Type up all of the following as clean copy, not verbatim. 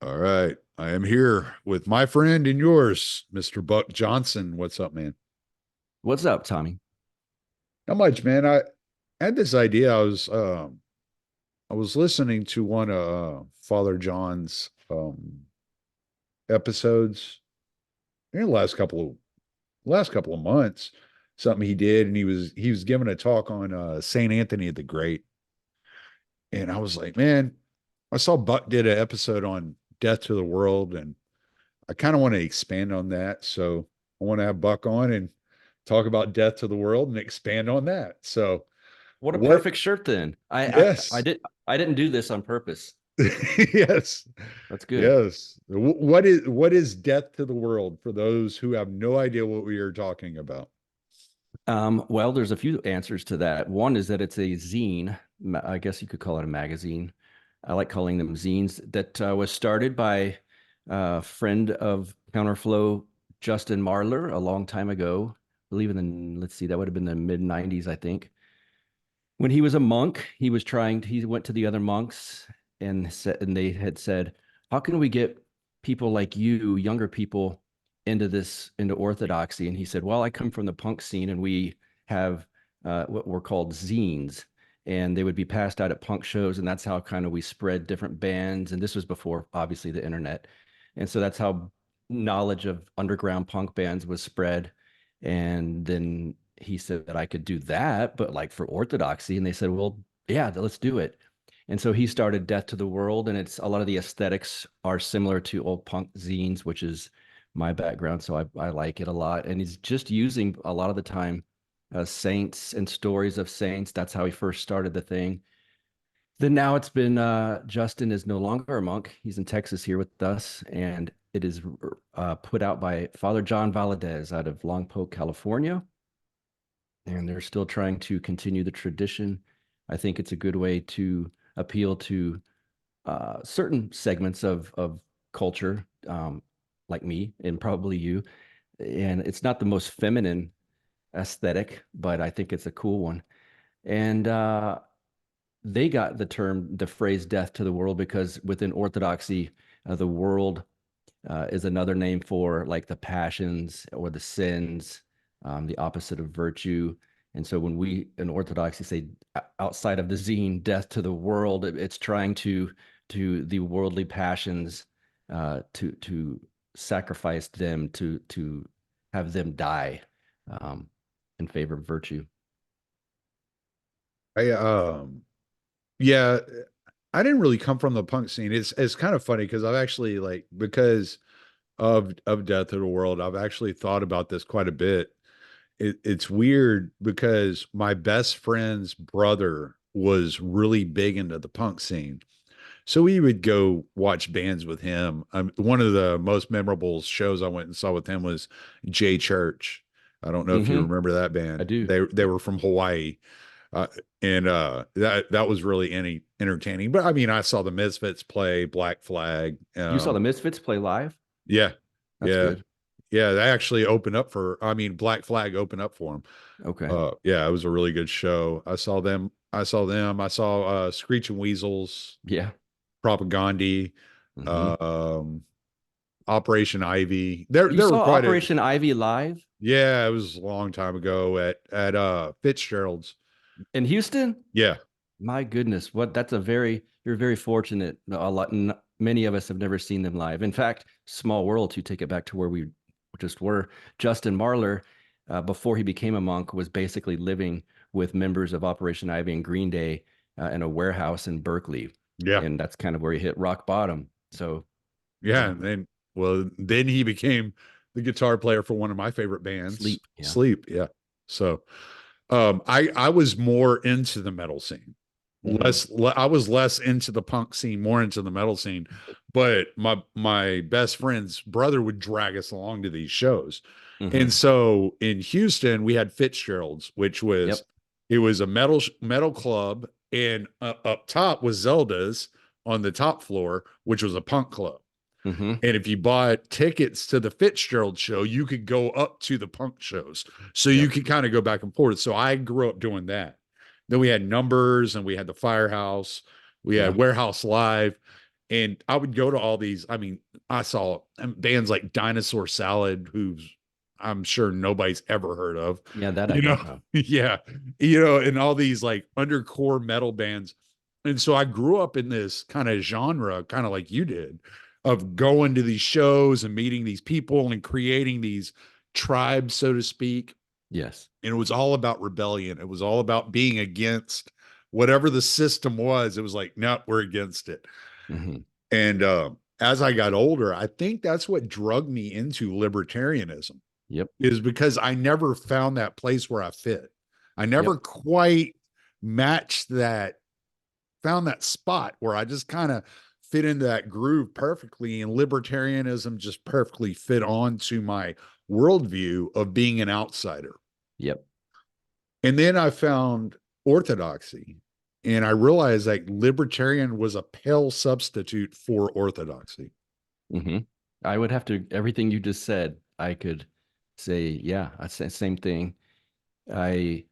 All right. I am here with my friend and yours, Mr. Buck Johnson. What's up, man? What's up, Tommy? Not much, man. I had this idea. I was listening to one of Father John's episodes in the last couple of months, something he did, and he was giving a talk on Saint Anthony the Great. And I was like, man, I saw Buck did an episode on Death to the World, and I kind of want to expand on that. So I want to have Buck on and talk about Death to the World and expand on that. So What a what? perfect shirt then. I Yes. didn't do this on purpose. Yes. That's good. Yes. What is Death to the World for those who have no idea what we are talking about? Well, there's a few answers to that. One is that it's a zine. I guess you could call it a magazine. I like calling them zines that was started by a friend of Counterflow, Justin Marlar, a long time ago. I believe in the, let's see, that would have been the mid 90s, I think. When he was a monk, he went to the other monks and they had said, how can we get people like you, younger people, into orthodoxy? And he said, well, I come from the punk scene and we have what were called zines, and they would be passed out at punk shows, and that's how kind of we spread different bands. And this was before obviously the internet, and so that's how knowledge of underground punk bands was spread. And then he said that I could do that, but like for orthodoxy. And they said, well, yeah, let's do it. And so he started Death to the World, and it's a lot of the aesthetics are similar to old punk zines, which is my background. So I like it a lot. And he's just using a lot of the time saints and stories of saints. That's how he first started the thing. Then now it's been Justin is no longer a monk. He's in Texas here with us, and it is put out by Father John Valadez out of Longpoke, California, and they're still trying to continue the tradition. I think it's a good way to appeal to certain segments of culture, like me and probably you. And it's not the most feminine aesthetic, but I think it's a cool one. And they got the phrase "death to the world" because within Orthodoxy, the world is another name for like the passions or the sins, the opposite of virtue. And so when we in Orthodoxy say outside of the zine, death to the world, it's trying to the worldly passions, to sacrifice them, to have them die, um, in favor of virtue. I yeah, I didn't really come from the punk scene. It's kind of funny because I've actually like because of Death of the World, I've actually thought about this quite a bit. It's weird because my best friend's brother was really big into the punk scene. So we would go watch bands with him. One of the most memorable shows I went and saw with him was J Church. I don't know if you Hmm. remember that I band. do. They were from Hawaii, and that was really any entertaining. But I mean, I saw the Misfits play Black Flag. You saw the Misfits play live? Yeah, That's yeah, good. yeah. They actually opened up for. I mean, Black Flag opened up for them. Okay. Yeah, it was a really good show. I saw them. I saw them. I saw Screeching Weasels, Yeah. Propaganda, Hmm. um, Operation Ivy. There, You there were saw quite a. Operation Ivy live Yeah, it was a long time ago at Fitzgerald's. in Houston? Yeah, My goodness, you're very fortunate. Many of us have never seen them live. In fact, small world to take it back to where we just were. Justin Marlar, before he became a monk, was basically living with members of Operation Ivy and Green Day in a warehouse in Berkeley, yeah, and that's kind of where he hit rock bottom. So, yeah. And um, then, well, then he became the guitar player for one of my favorite bands, sleep, yeah. Sleep. Yeah. So, I was more into the metal scene. Hmm. I was less into the punk scene, more into the metal scene. But my best friend's brother would drag us along to these shows. And Hmm. so in Houston, we had Fitzgerald's, which was Yep. it was a metal club, and up top was Zelda's on the top floor, which was a punk club. Hmm. And if you bought tickets to the Fitzgerald show, you could go up to the punk shows. So you Yep. could kind of go back and forth. So I grew up doing that. Then we had Numbers and we had the Firehouse. We had Yeah. Warehouse Live. And I would go to all these. I mean, I saw bands like Dinosaur Salad, who's I'm sure nobody's ever heard of, Yeah, that I you know, don't know. yeah, and all these like undercore metal bands. And so I grew up in this kind of genre, kind of like you did, of going to these shows and meeting these people and creating these tribes, so to speak. Yes. And it was all about rebellion. It was all about being against whatever the system was. It was like, no, we're against it. Hmm. And as I got older, I think that's what drug me into libertarianism, Yep. is because I never found that place where I fit. I Yep. never quite matched that, found that spot where I just kind of fit into that groove perfectly. And libertarianism just perfectly fit onto my worldview of being an outsider. Yep. And then I found orthodoxy, and I realized that libertarian was a pale substitute for orthodoxy. Hmm. I would have to, everything you just said, I could say, yeah, I say same thing. I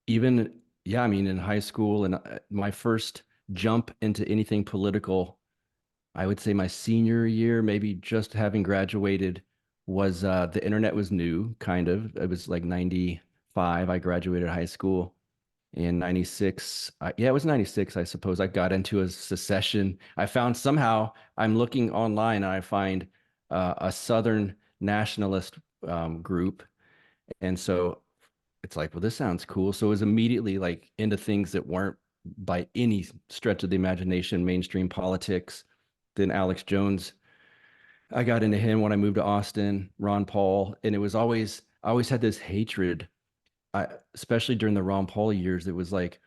even, yeah, I mean, in high school and my first jump into anything political, I would say my senior year, maybe just having graduated, was the internet was new, kind of. It was like 95. I graduated high school in 96. Yeah, it was 96, I suppose. I got into a secession. I found somehow I'm looking online and I find a Southern nationalist group. And so it's like, well, this sounds cool. So it was immediately like into things that weren't by any stretch of the imagination mainstream politics. Then Alex Jones, I got into him when I moved to Austin, Ron Paul, and it was always, I always had this hatred, especially during the Ron Paul years. It was like,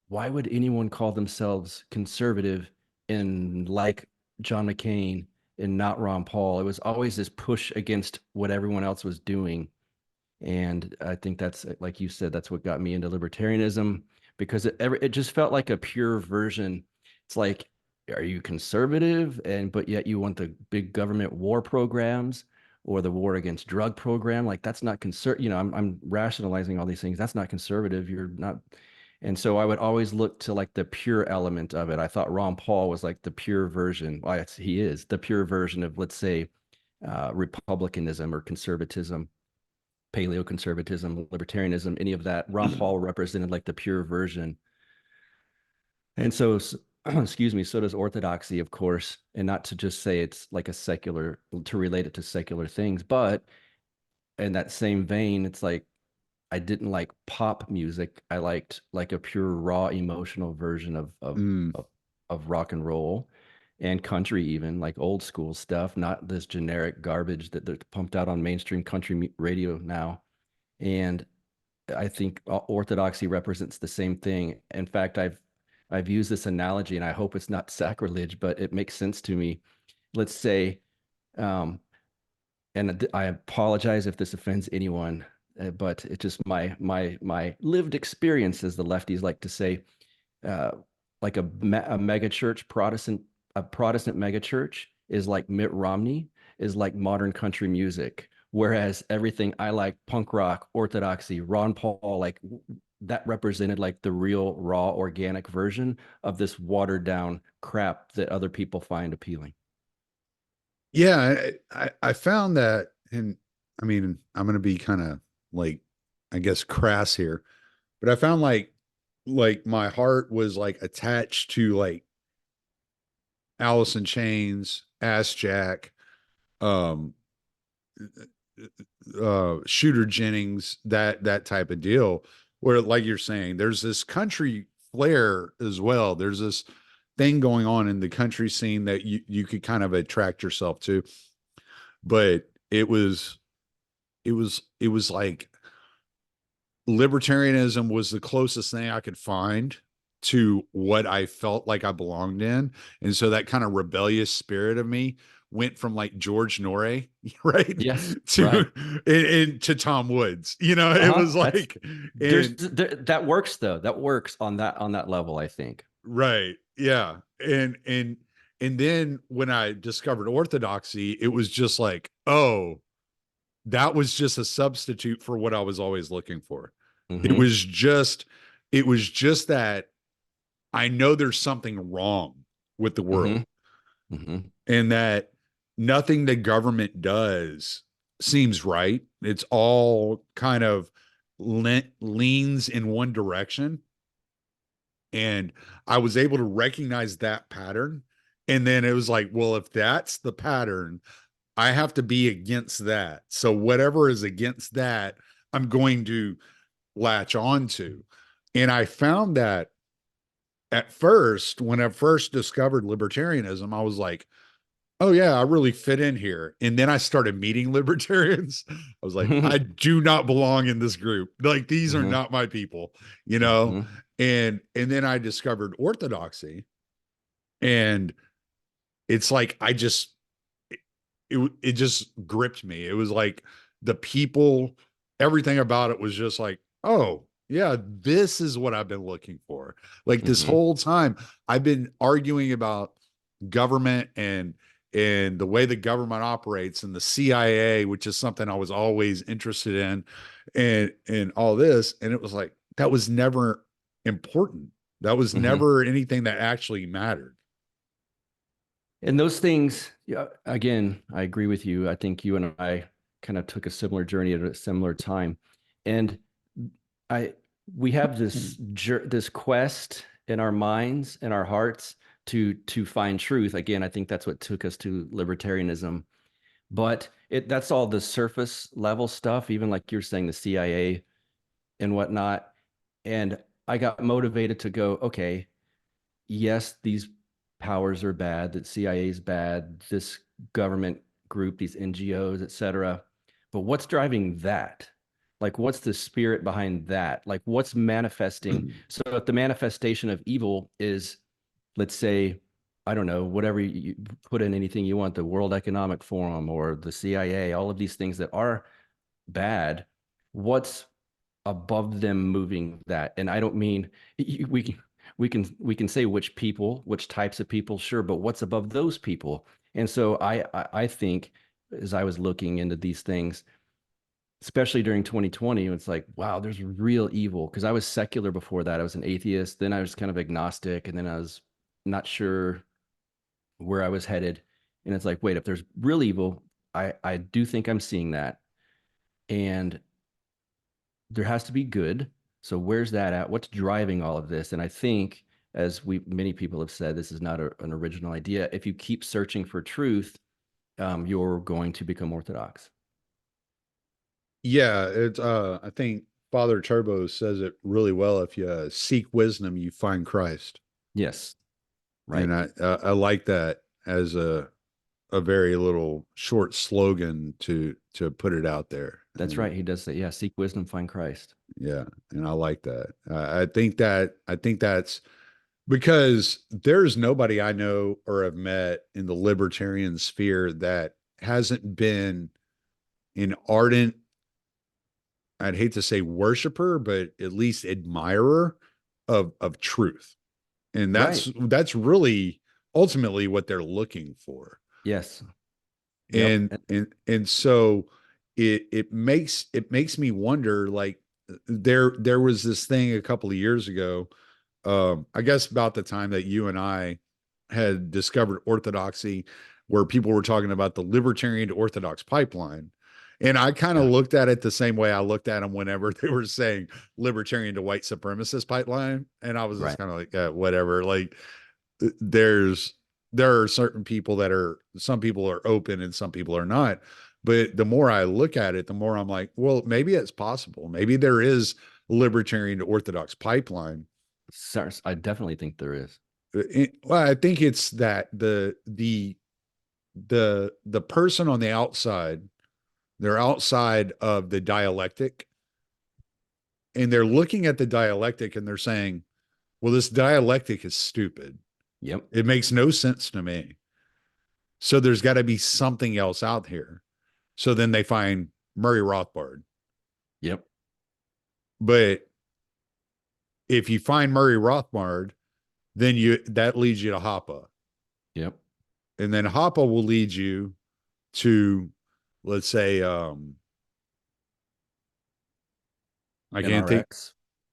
why would anyone call themselves conservative and like John McCain and not Ron Paul? It was always this push against what everyone else was doing. And I think that's, like you said, that's what got me into libertarianism, because it just felt like a pure version. It's like, are you conservative? And but yet you want the big government war programs or the war against drug program. Like that's not I'm rationalizing all these things. That's not conservative. You're not. And so I would always look to like the pure element of it. I thought Ron Paul was like the pure version. Well, he is the pure version of, let's say, republicanism or conservatism, paleoconservatism, libertarianism, any of that. Ron Paul represented like the pure version. And so, excuse me, so does orthodoxy, of course. And not to just say it's like a secular, to relate it to secular things, but in that same vein, it's like I didn't like pop music. I liked like a pure raw emotional version Mm. of rock and roll and country, even like old school stuff, not this generic garbage that they're pumped out on mainstream country radio now. And I think orthodoxy represents the same thing. In fact, I've used this analogy, and I hope it's not sacrilege, but it makes sense to me. Let's say, um, and I apologize if this offends anyone, but it's just my lived experience, as the lefties like to say. Uh, like a mega church Protestant, a Protestant mega church is like Mitt Romney is like modern country music. Whereas everything I like, punk rock, orthodoxy, Ron Paul, like that represented like the real raw organic version of this watered down crap that other people find appealing. Yeah, I found that, and I mean, I'm going to be kind of like, I guess, crass here, but I found like my heart was like attached to like Alice in Chains, Ass Jack, um, Shooter Jennings, that type of deal, where like you're saying, there's this country flair as well. There's this thing going on in the country scene that you could kind of attract yourself to. But it was like libertarianism was the closest thing I could find to what I felt like I belonged in. And so that kind of rebellious spirit of me went from like George Norrie, right? Yes, To right. to Tom Woods. It Uh-huh. was That's like, there's and that works though. That works on that level, I think. right. Yeah. And then when I discovered orthodoxy, it was just like, oh, that was just a substitute for what I was always looking for. It Hmm. was just it was just that I know there's something wrong with the world. Hmm. Hmm. and that nothing the government does seems right. It's all kind of leans in one direction. And I was able to recognize that pattern. And then it was like, well, if that's the pattern, I have to be against that. So whatever is against that, I'm going to latch on to. And I found that at first, when I first discovered libertarianism, I was like, oh yeah, I really fit in here. And then I started meeting libertarians. I was like, Hmm. I do not belong in this group. Like these are Hmm. not my people, you know? Hmm. And then I discovered orthodoxy, and it's like it just gripped me. It was like the people, everything about it was just like, oh, yeah, this is what I've been looking for. Like this Hmm. whole time I've been arguing about government and the way the government operates and the CIA, which is something I was always interested in, and all this. And it was like that was never important. That was Hmm. never anything that actually mattered. And those things, yeah, again, I agree with you. I think you and I kind of took a similar journey at a similar time. And I we have this quest in our minds and our hearts to find truth. Again, I think that's what took us to libertarianism. But that's all the surface level stuff, even like you're saying, the CIA and whatnot. And I got motivated to go, okay, yes, these powers are bad, that CIA is bad, this government group, these NGOs, et cetera. But what's driving that? Like, what's the spirit behind that? Like, what's manifesting? So, if the manifestation of evil is, let's say, I don't know, whatever you put in anything you want, the World Economic Forum or the CIA, all of these things that are bad, what's above them moving that? And I don't mean we can say which people, which types of people, sure, but what's above those people? And so I think as I was looking into these things, especially during 2020, it's like, wow, there's real evil. Because I was secular before that. I was an atheist, then I was kind of agnostic, and then I was not sure where I was headed. And it's like, wait, if there's real evil, I do think I'm seeing that. And there has to be good. So where's that at? What's driving all of this? And I think, as we many people have said, this is not an original idea. If you keep searching for truth, you're going to become orthodox. Yeah, it's I think Father Turbo says it really well. If you seek wisdom, you find Christ. Yes, right. And I like that as a very little short slogan to put it out there. That's And right. He does say, yeah, seek wisdom, find Christ. yeah, and I like that. I think that's because there's nobody I know or have met in the libertarian sphere that hasn't been an ardent, I'd hate to say worshiper, but at least admirer of truth. And Right. that's really ultimately what they're looking for. Yes. Yep. And so it makes me wonder, like there was this thing a couple of years ago, I guess about the time that you and I had discovered orthodoxy, where people were talking about the libertarian to orthodox pipeline. And I kind of Yeah. looked at it the same way I looked at them whenever they were saying libertarian to white supremacist pipeline. And I was just Right. kind of like, whatever. Like, there's, there are certain people that are, some people are open and some people are not. But the more I look at it, the more I'm like, well, maybe it's possible. Maybe there is libertarian to orthodox pipeline. I definitely think there is. Well, I think it's that the person on the outside, they're outside of the dialectic, and they're looking at the dialectic and they're saying, well, this dialectic is stupid. Yep. It makes no sense to me. So there's got to be something else out here. So then they find Murray Rothbard. Yep. But if you find Murray Rothbard, then you that leads you to Hoppe. Yep. And then Hoppe will lead you to, let's say, I can't think. NRX.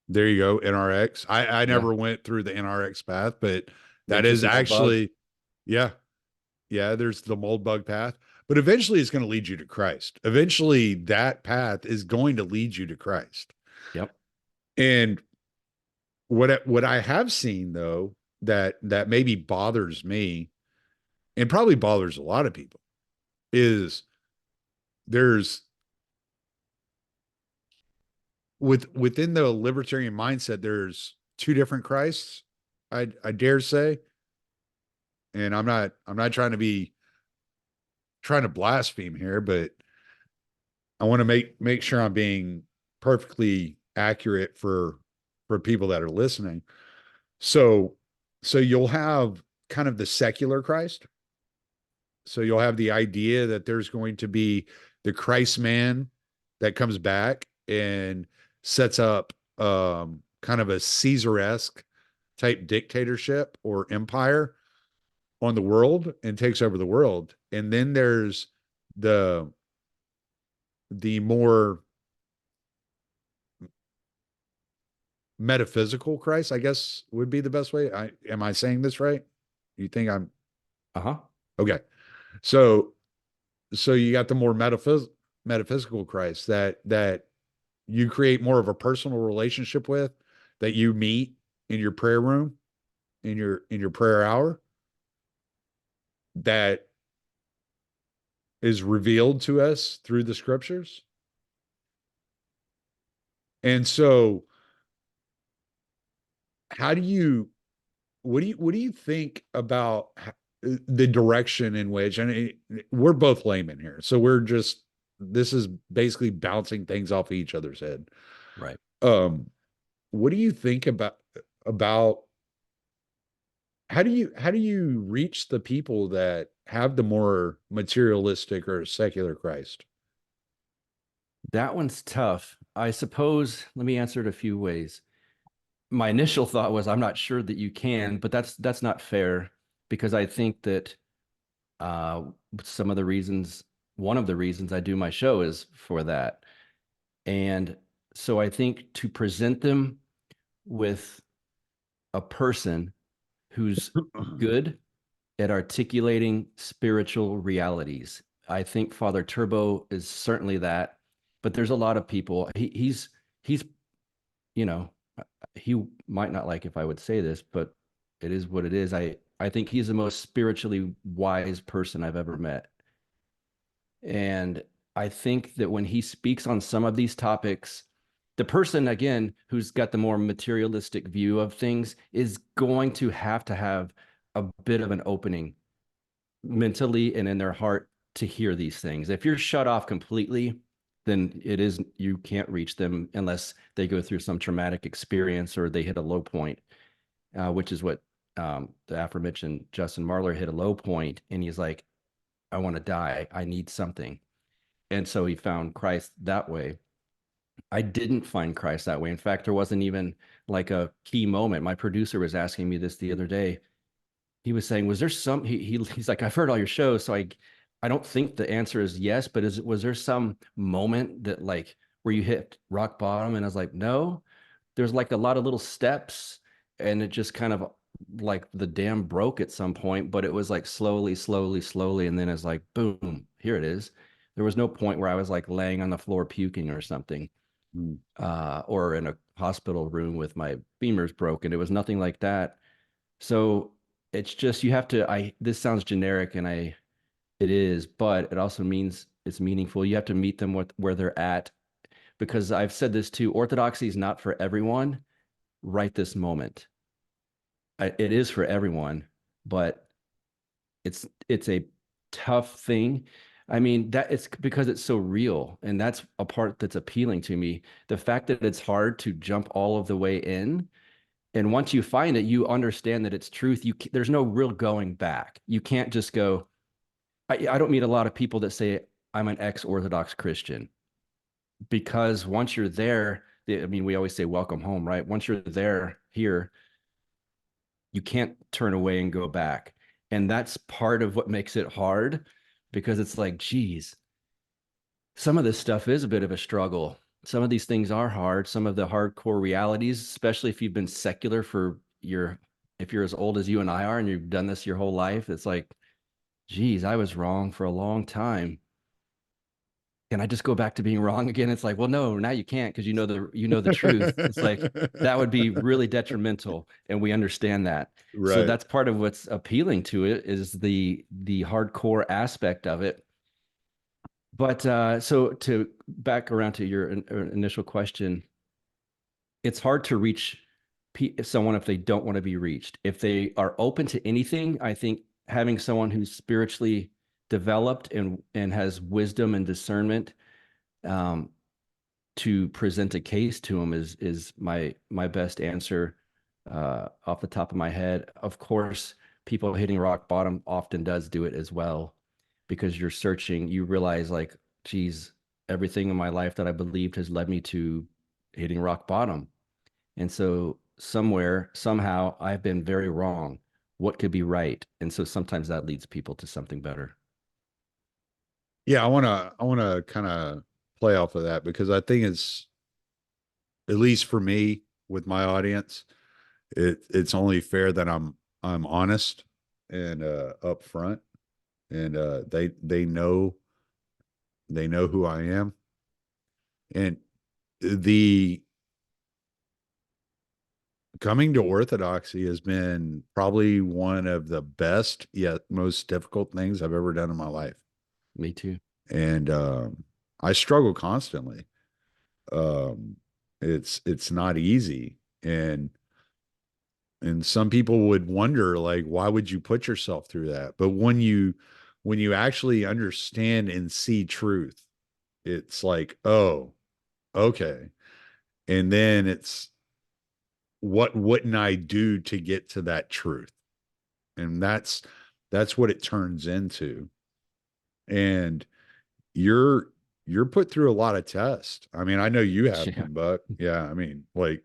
There you go, NRX. I Yeah. never went through the NRX path, but that Nature's is little bug. actually, yeah, Yeah, there's the mold bug path, but eventually it's going to lead you to Christ. Eventually that path is going to lead you to Christ. Yep. And what I have seen though, that maybe bothers me and probably bothers a lot of people, is there's within the libertarian mindset, there's two different Christs, I dare say. And I'm not trying to blaspheme here, but I want to make sure I'm being perfectly accurate for people that are listening. So so you'll have kind of the secular Christ. So you'll have the idea that there's going to be the Christ man that comes back and sets up kind of a Caesar-esque type dictatorship or empire on the world and takes over the world. And then there's the more metaphysical Christ, I guess would be the best way. Am I saying this right? You think I'm Uh-huh. okay? So you got the more metaphysical Christ that you create more of a personal relationship with, that you meet in your prayer room, in your prayer hour, that is revealed to us through the scriptures. And so how do you what do you think about the direction in which, and we're both laymen here, so we're just, this is basically bouncing things off of each other's head. Right. um what do you think about how do you reach the people that have the more materialistic or secular Christ? That one's tough. I suppose, let me answer it a few ways. My initial thought was I'm not sure that you can, but that's not fair because I think that uh some of the reasons one of the reasons I do my show is for that. And so I think to present them with a person who's good at articulating spiritual realities. I think Father Turbo is certainly that, but there's a lot of people. He's you know, he might not like if I would say this, but it is what it is. I think he's the most spiritually wise person I've ever met. And I think that when he speaks on some of these topics, the person, again, who's got the more materialistic view of things is going to have a bit of an opening mentally and in their heart to hear these things. If you're shut off completely, then it is, you can't reach them unless they go through some traumatic experience or they hit a low point, which is what the aforementioned Justin Marlar hit a low point, and he's like, I want to die. I need something. And so he found Christ that way. I didn't find Christ that way. In fact, there wasn't even like a key moment. My producer was asking me this the other day. He was saying, was there some, he's like, I've heard all your shows. So I don't think the answer is yes, but was there some moment that like where you hit rock bottom? And I was like, no, there's like a lot of little steps and it just kind of like the dam broke at some point, but it was like slowly, slowly, slowly. And then it's like, boom, here it is. There was no point where I was like laying on the floor puking or something, or in a hospital room with my femurs broken. It was nothing like that. So it's just, you have to, this sounds generic and it is, but it also means it's meaningful. You have to meet them where they're at, because I've said this too, orthodoxy is not for everyone right this moment. It is for everyone, but it's a tough thing. I mean, that it's because it's so real, and that's a part that's appealing to me. The fact that it's hard to jump all of the way in, and once you find it, you understand that it's truth. There's no real going back. You can't just go. I don't meet a lot of people that say I'm an ex-Orthodox Christian, because once you're there, I mean, we always say welcome home, right? Once you're there here, you can't turn away and go back. And that's part of what makes it hard, because it's like, geez, some of this stuff is a bit of a struggle. Some of these things are hard. Some of the hardcore realities, especially if you've been secular if you're as old as you and I are and you've done this your whole life, it's like geez, I was wrong for a long time. Can I just go back to being wrong again? It's like, well, no, now you can't because you know the truth. It's like that would be really detrimental, and we understand that. So Right. that's part of what's appealing to it is the hardcore aspect of it. But so to back around to your initial question, it's hard to reach someone if they don't want to be reached. If they are open to anything, I think having someone who's spiritually developed and has wisdom and discernment um, to present a case to them is my best answer off the top of my head. Of course, people hitting rock bottom often does do it as well because you're searching. You realize like, geez, everything in my life that I believed has led me to hitting rock bottom, and so somewhere somehow I've been very wrong. What could be right? And so sometimes that leads people to something better. Yeah, I want to kind of play off of that because I think it's, at least for me with my audience, it's only fair that I'm honest and upfront, and they know who I am. And the coming to orthodoxy has been probably one of the best yet most difficult things I've ever done in my life. Me too. And I struggle constantly. Um, it's not easy, and some people would wonder like, why would you put yourself through that? But when you actually understand and see truth, it's like, oh, okay. And then it's, what wouldn't I do to get to that truth? And that's what it turns into. And you're you're put through a lot of tests. I mean, I know you have Yeah. been, Buck. Yeah, I mean, like,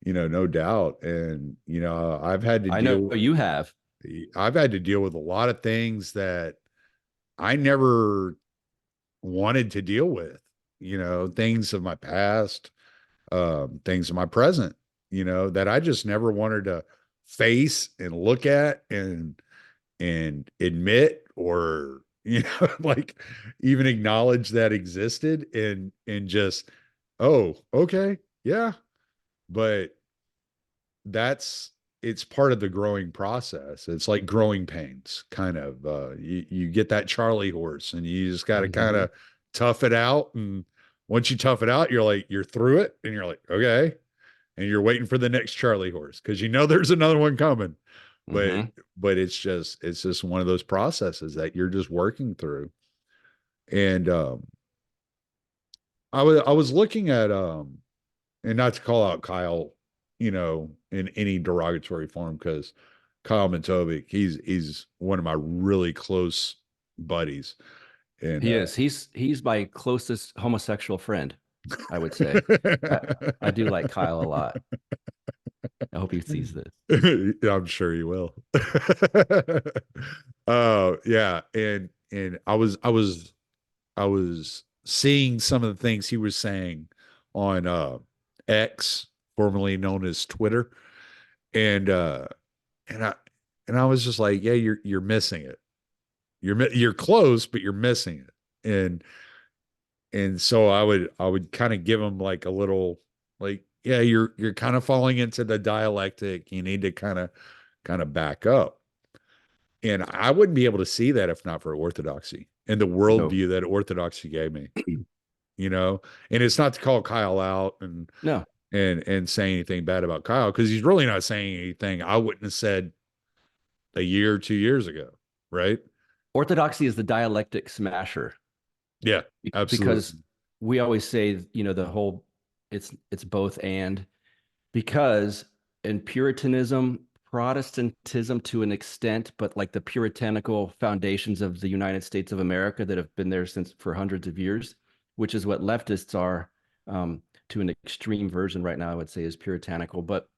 no doubt. And I've had to I know deal you have. I've had to deal with a lot of things that I never wanted to deal with. Things of my past, things of my present, that I just never wanted to face and look at and admit, or like even acknowledge that existed, and just, oh, okay, yeah. But that's it's part of the growing process. It's like growing pains, kind of. You get that Charlie horse, and you just got to kind Mhm. of tough it out. And once you tough it out, you're through it, and you're like, okay, and you're waiting for the next Charlie horse because there's another one coming. But Mhm. it's just one of those processes that you're just working through. And I was looking at, and not to call out Kyle, in any derogatory form, because Kyle Matovik, he's one of my really close buddies. And He is. He's my closest homosexual friend, I would say. I I do like Kyle a lot. I hope he sees this. I'm sure he will. Yeah, and I was seeing some of the things he was saying on X, formerly known as Twitter, and and I and I was just like, yeah, you're missing it. You're close, but you're missing it. And so I would kind of give him like a little, like, yeah, you're kind of falling into the dialectic. You need to kind of back up. And I wouldn't be able to see that if not for orthodoxy and the No, worldview that orthodoxy gave me. you know and it's not to call Kyle out no. and say anything bad about Kyle, because he's really not saying anything I wouldn't have said a year or 2 years ago, right? Orthodoxy is the dialectic smasher Yeah, because absolutely. we always say, the whole it's both and because in Puritanism, Protestantism to an extent, but like the puritanical foundations of the United States of America that have been there since for hundreds of years, which is what leftists are to an extreme version right now, I would say is puritanical. But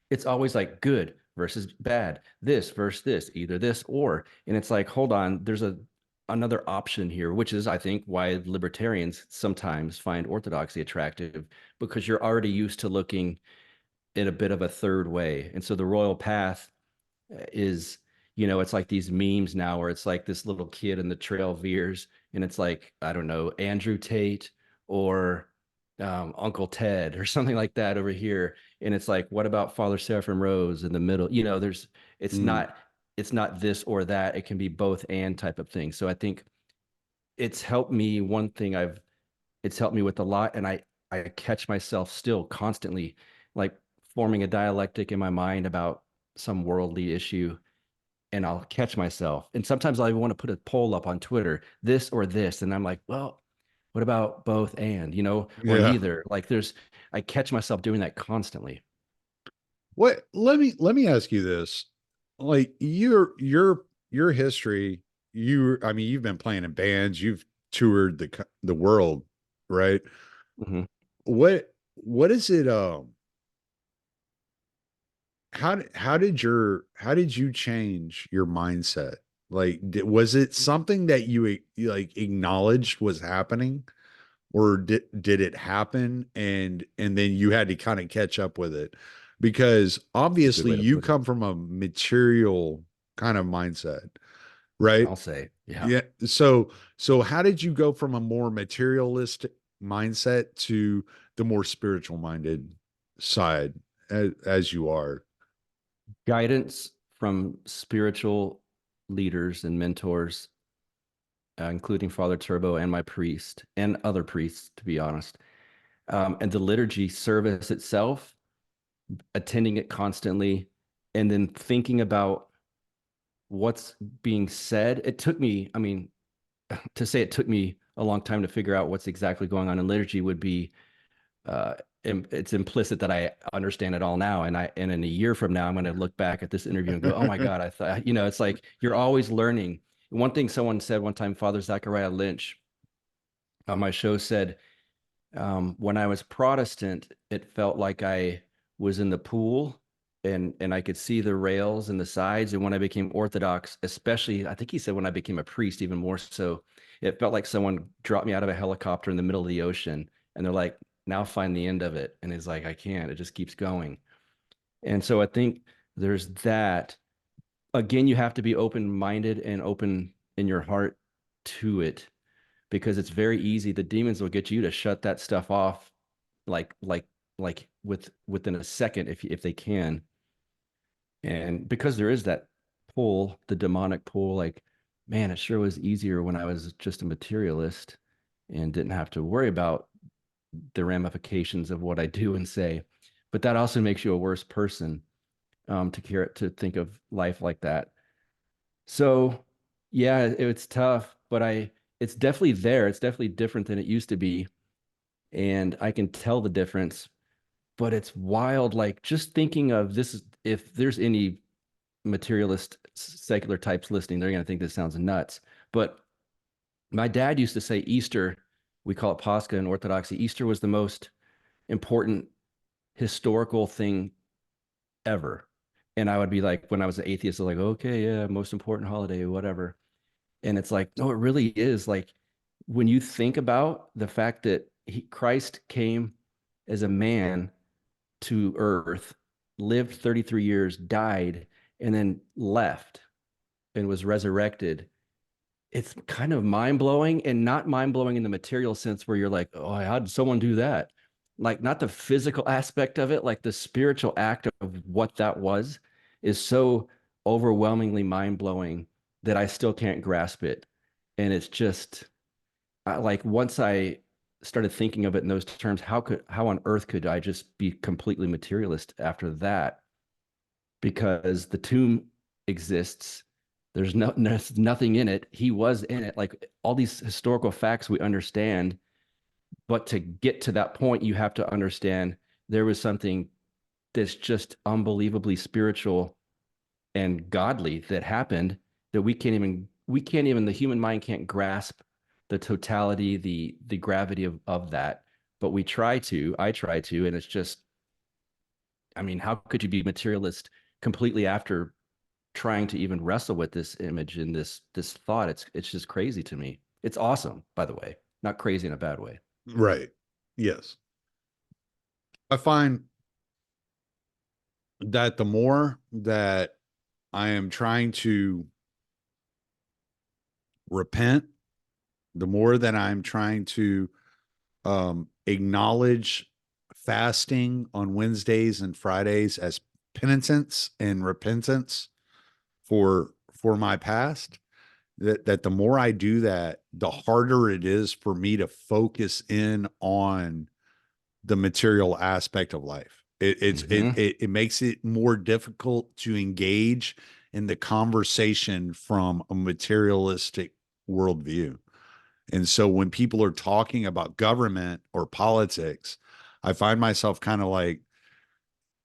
it's always like good versus bad, this versus this, either this or, and it's like, hold on, there's another option here, which is I think why libertarians sometimes find orthodoxy attractive because you're already used to looking in a bit of a third way. And so the royal path is, It's like these memes now where it's like this little kid in the trail veers, and it's like, I don't know, Andrew Tate or Uncle Ted or something like that over here. And it's like, what about Father Seraphim Rose in the middle? It's Mm. not, it's not this or that. It can be both and type of thing. So I think it's helped me. One thing it's helped me with a lot. And I catch myself still constantly like forming a dialectic in my mind about some worldly issue, and I'll catch myself. And sometimes I want to put a poll up on Twitter, this or this. And I'm like, well, what about both and, or Yeah. neither? Like I catch myself doing that constantly. What let me ask you this. Like your history, I mean, you've been playing in bands, you've toured the world, right? Hmm. What is it how did you change your mindset? Like was it something that you like acknowledged was happening, or did it happen and then you had to kind of catch up with it? Because It's a good obviously way to you put it. come from a material kind of mindset, right? I'll say, yeah. Yeah. So how did you go from a more materialistic mindset to the more spiritual minded side as you are? Guidance from spiritual leaders and mentors, including Father Turbo and my priest and other priests, to be honest. And the liturgy service itself, attending it constantly, and then thinking about what's being said. It took me, I mean, to say it took me a long time to figure out what's exactly going on in liturgy would be uh it's implicit that I understand it all now, and in a year from now I'm going to look back at this interview and go, oh my God, I thought, it's like you're always learning. One thing someone said one time, Father Zachariah Lynch on my show said, when I was Protestant, it felt like I was in the pool, and I could see the rails and the sides. And when I became Orthodox, especially, I think he said when I became a priest, even more so, it felt like someone dropped me out of a helicopter in the middle of the ocean, and they're like, now find the end of it. And it's like, I can't, it just keeps going. And so I think there's that. Again, you have to be open minded and open in your heart to it, because it's very easy. The demons will get you to shut that stuff off like like within a second if they can. And because there is that pull, the demonic pull, like, man, it sure was easier when I was just a materialist and didn't have to worry about the ramifications of what I do and say. But that also makes you a worse person, to care to think of life like that. So yeah, it's tough, but I it's definitely there. It's definitely different than it used to be, and I can tell the difference. But it's wild, like just thinking of this. If there's any materialist secular types listening, they're going to think this sounds nuts. But my dad used to say Easter, we call it Pascha in Orthodoxy, Easter was the most important historical thing ever. And I would be like, when I was an atheist, I was like, okay, yeah, most important holiday, whatever. And it's like, no, it really is. Like when you think about the fact that Christ came as a man to earth, lived 33 years, died, and then left and was resurrected. It's kind of mind blowing, and not mind blowing in the material sense where you're like, oh, how did someone do that? Like, not the physical aspect of it, like the spiritual act of what that was is so overwhelmingly mind blowing that I still can't grasp it. And it's just like once I started thinking of it in those terms, how on earth could I just be completely materialist after that? Because the tomb exists. There's nothing in it. He was in it. Like all these historical facts we understand, but to get to that point, you have to understand there was something that's just unbelievably spiritual and godly that happened that we can't even the human mind can't grasp the totality, the gravity of that. But I try to, and it's just, I mean, how could you be materialist completely after trying to even wrestle with this image and this thought? It's just crazy to me. It's awesome, by the way, not crazy in a bad way. Right. Yes. I find that the more that I am trying to repent, the more that I'm trying to acknowledge fasting on Wednesdays and Fridays as penitence and repentance for my past, that the more I do that, the harder it is for me to focus in on the material aspect of life. Hmm. It makes it more difficult to engage in the conversation from a materialistic worldview. And so when people are talking about government or politics, I find myself kind of like,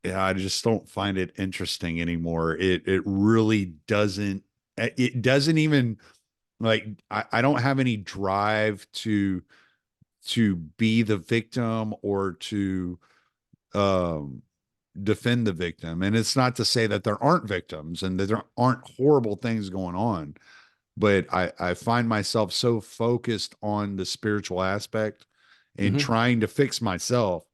yeah, I just don't find it interesting anymore. It really doesn't, it doesn't even, like, I don't have any drive to be the victim or to um defend the victim. And it's not to say that there aren't victims and that there aren't horrible things going on, but I find myself so focused on the spiritual aspect and Hmm. trying to fix myself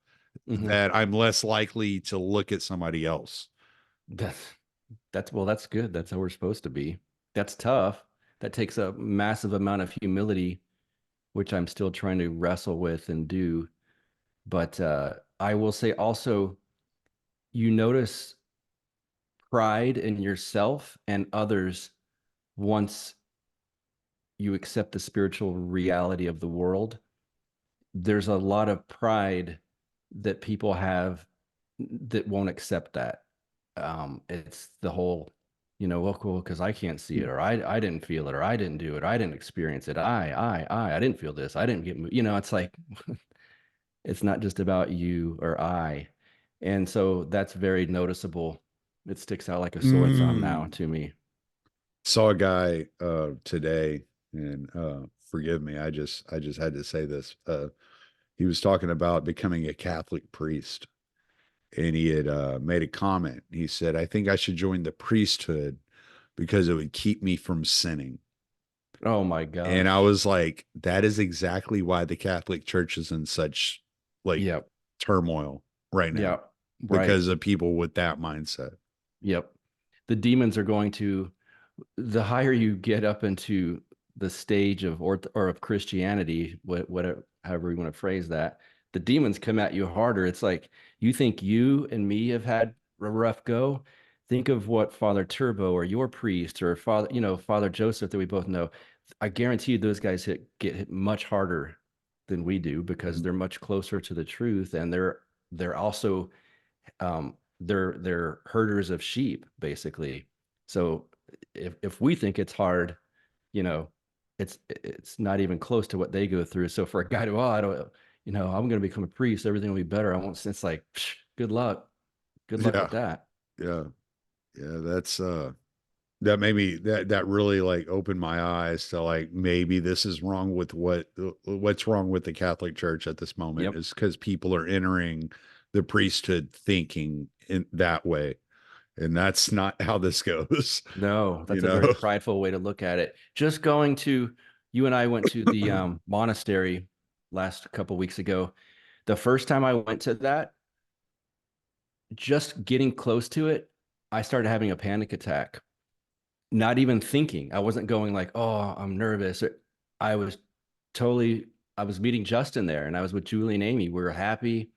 Hmm. that I'm less likely to look at somebody else. That's well, that's good. That's how we're supposed to be. That's tough. That takes a massive amount of humility, which I'm still trying to wrestle with and do. But I will say also, you notice pride in yourself and others once you accept the spiritual reality of the world. There's a lot of pride that people have that won't accept that. It's the whole, well, cool, because I can't see it, or I didn't feel it, or I didn't do it, or I didn't experience it. I didn't feel this. I didn't get, it's like, it's not just about you or I. And so that's very noticeable. It sticks out like a sore thumb now Mm. to me. Saw a guy today, and forgive me, I just had to say this. He was talking about becoming a Catholic priest, and he had made a comment. He said, "I think I should join the priesthood because it would keep me from sinning." Oh my And I gosh. was like, that is exactly why the Catholic Church is in such, like, Yep. turmoil right now, Yep. Right. because of people with that mindset. Yep. The demons are going to, the higher you get up into the stage of or of Christianity, whatever, however you want to phrase that, the demons come at you harder. It's like, you think you and me have had a rough go. Think of what Father Turbo or your priest or Father Joseph that we both know. I guarantee you those guys get hit much harder than we do because they're much closer to the truth, and they're also they're herders of sheep basically. So if we think it's hard, you know, it's not even close to what they go through. So for a guy to, oh, I don't, I'm going to become a priest, everything will be better. I won't. It's like, psh, good luck Yeah, with that. yeah, yeah. That made me, that really like opened my eyes to, like, maybe this is wrong with what's wrong with the Catholic Church at this moment, Yep. is because people are entering the priesthood thinking in that way, and that's not how this goes. No, you that's a very know. prideful way to look at it. Just going to, you and I went to the monastery last couple weeks ago. The first time I went to that, just getting close to it, I started having a panic attack. Not even thinking. I wasn't going like, oh, I'm nervous. I was totally, I was meeting Justin there and I was with Julie and Amy. We were happy.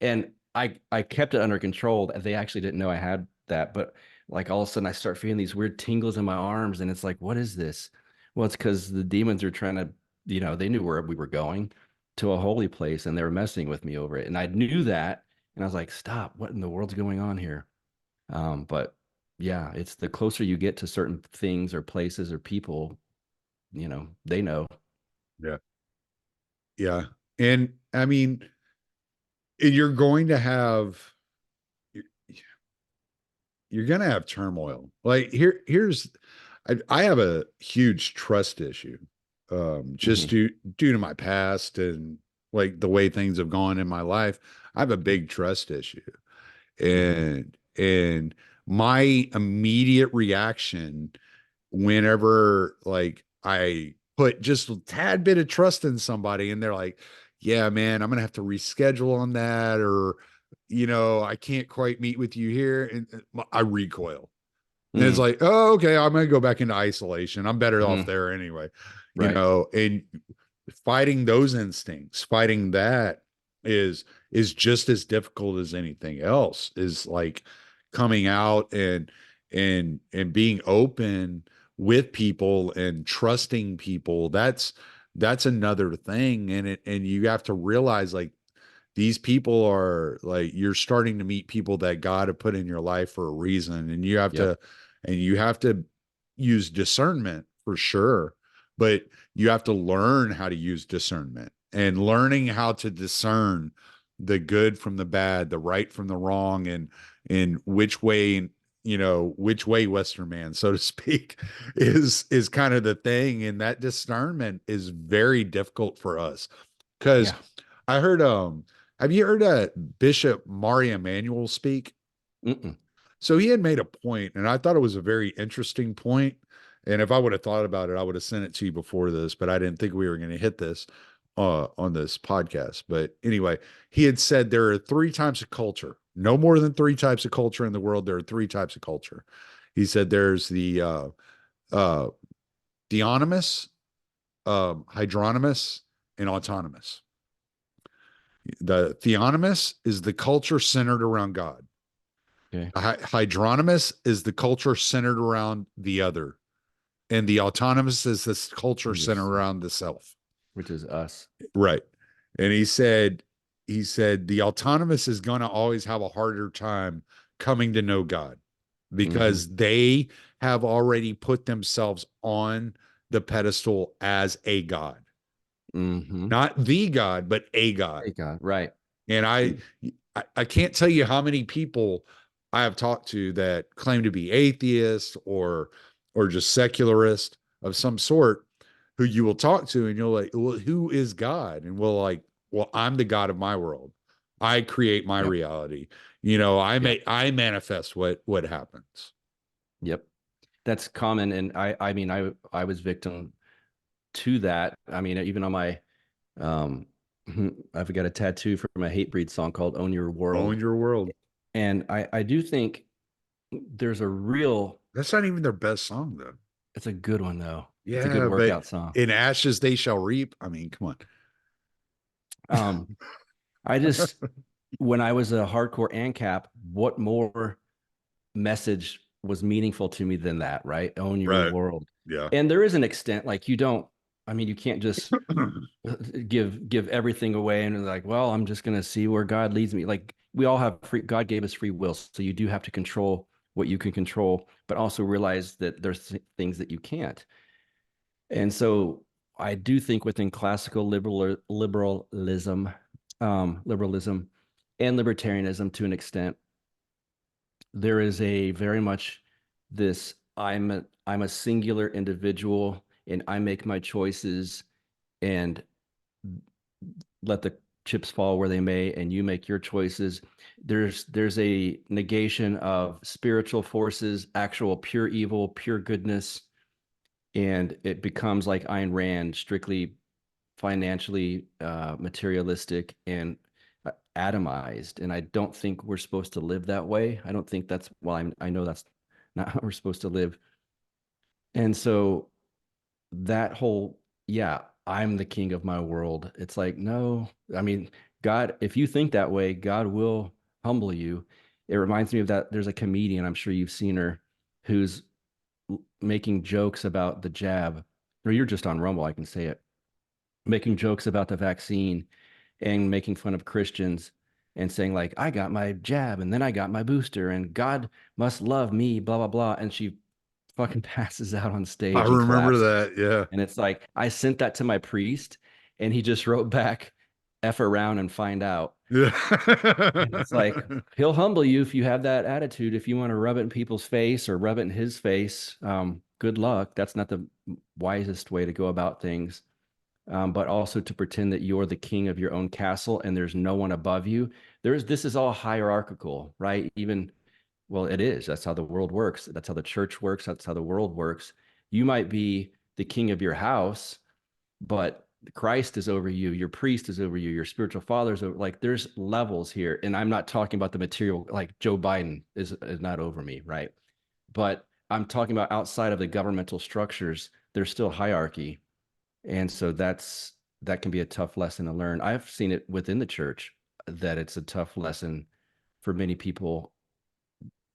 And I kept it under control. They actually didn't know I had that. But like all of a sudden I start feeling these weird tingles in my arms. And it's like, what is this? Well, it's because the demons are trying to, they knew where we were going, to a holy place, and they were messing with me over it. And I knew that. And I was like, stop, what in the world's going on here? But yeah, it's the closer you get to certain things or places or people, they know. Yeah, yeah. And I mean, you're going to have, you're going to have turmoil. Like, here's, I have a huge trust issue, just Hmm. due to my past and, like, the way things have gone in my life. I have a big trust issue, Hmm. and my immediate reaction whenever, like, I put just a tad bit of trust in somebody and they're like, yeah, man, I'm gonna have to reschedule on that, or, I can't quite meet with you here, and I recoil. And it's Mm, like, oh, okay, I'm going to go back into isolation. I'm better off mm, there anyway, right. and fighting those instincts, fighting that is just as difficult as anything else, is like coming out and being open with people and trusting people. That's another thing. And you have to realize, like, these people are, like, you're starting to meet people that God have put in your life for a reason, and Yep. you have to use discernment for sure, but you have to learn how to use discernment, and learning how to discern the good from the bad, the right from the wrong, and which way, which way Western man, so to speak, is kind of the thing. And that discernment is very difficult for us, because Yeah. I heard, have you heard Bishop Mari Emanuel speak? Mm-mm. So he had made a point, and I thought it was a very interesting point. And if I would have thought about it, I would have sent it to you before this, but I didn't think we were going to hit this on this podcast. But anyway, he had said there are three types of culture, no more than three types of culture in the world. There are three types of culture. He said there's the uh, theonomous, hydronymous, and autonomous. The theonomous is the culture centered around God. Okay. Hydronymous is the culture centered around the other, and the autonomous is this culture centered Yourself, around the self. which is us. Right. And he said the autonomous is going to always have a harder time coming to know God, Hmm. because they have already put themselves on the pedestal as a God, Hmm. not the God, but a God. Hey, God. Right. And I can't tell you how many people I have talked to that claim to be atheists or just secularist of some sort, who you will talk to and you're like, well, who is God? And we'll like, well, I'm the God of my world. I create my Yep. reality. Yep. I manifest what happens. Yep. That's common. And I mean, I was victim to that. I mean, even on my, um, I've got a tattoo from a Hatebreed song called Own Your Own World. your world. And I do think there's a real, That's not even their best song though. it's a good one though. It's a good Yeah, but workout song. in ashes they shall reap. I mean, come Um, I just, when I was a hardcore ANCAP, what more message was meaningful to me than that, right? Own on. your Right. world. Yeah. And there is an extent, like you don't, I mean, you can't just give everything away and like, well, I'm just going to see where God leads me. Like we all have free, God gave us free will. So you do have to control what you can control, but also realize that there's things that you can't. And so I do think within classical liberalism and libertarianism to an extent, there is a very much this I'm a singular individual and I make my choices and let the chips fall where they may and you make your choices. There's a negation of spiritual forces, actual pure evil, pure goodness, and it becomes like Ayn Rand, strictly financially materialistic and atomized. And I don't think we're supposed to live that way. I don't think that's, well, I know that's not how we're supposed to live. And so that whole, yeah, I'm the king of my world. It's like, no, I mean, God, if you think that way, God will humble you. It reminds me of that. There's a comedian, I'm sure you've seen her, who's making jokes about the jab, or you're just on Rumble, I can say it, making jokes about the vaccine and making fun of Christians and saying like I got my jab and then I got my booster and God must love me, blah blah blah. And she fucking passes out on I stage and remember collapses. that. Yeah. And it's like I sent that to my priest and he just wrote back, F around and find out. Yeah. And it's like he'll humble you if you have that attitude. If you want to rub it in people's face or rub it in his face, good luck. That's not the wisest way to go about things. But also to pretend that you're the king of your own castle and there's no one above you. This is all hierarchical, right? Even, well, it is. That's how the world works. That's how the church works. That's how the world works. You might be the king of your house, but Christ is over you, your priest is over you, your spiritual father is over. Like there's levels here. And I'm not talking about the material, like Joe Biden is not over me, right? But I'm talking about outside of the governmental structures, there's still hierarchy. And so that can be a tough lesson to learn. I've seen it within the church that it's a tough lesson for many people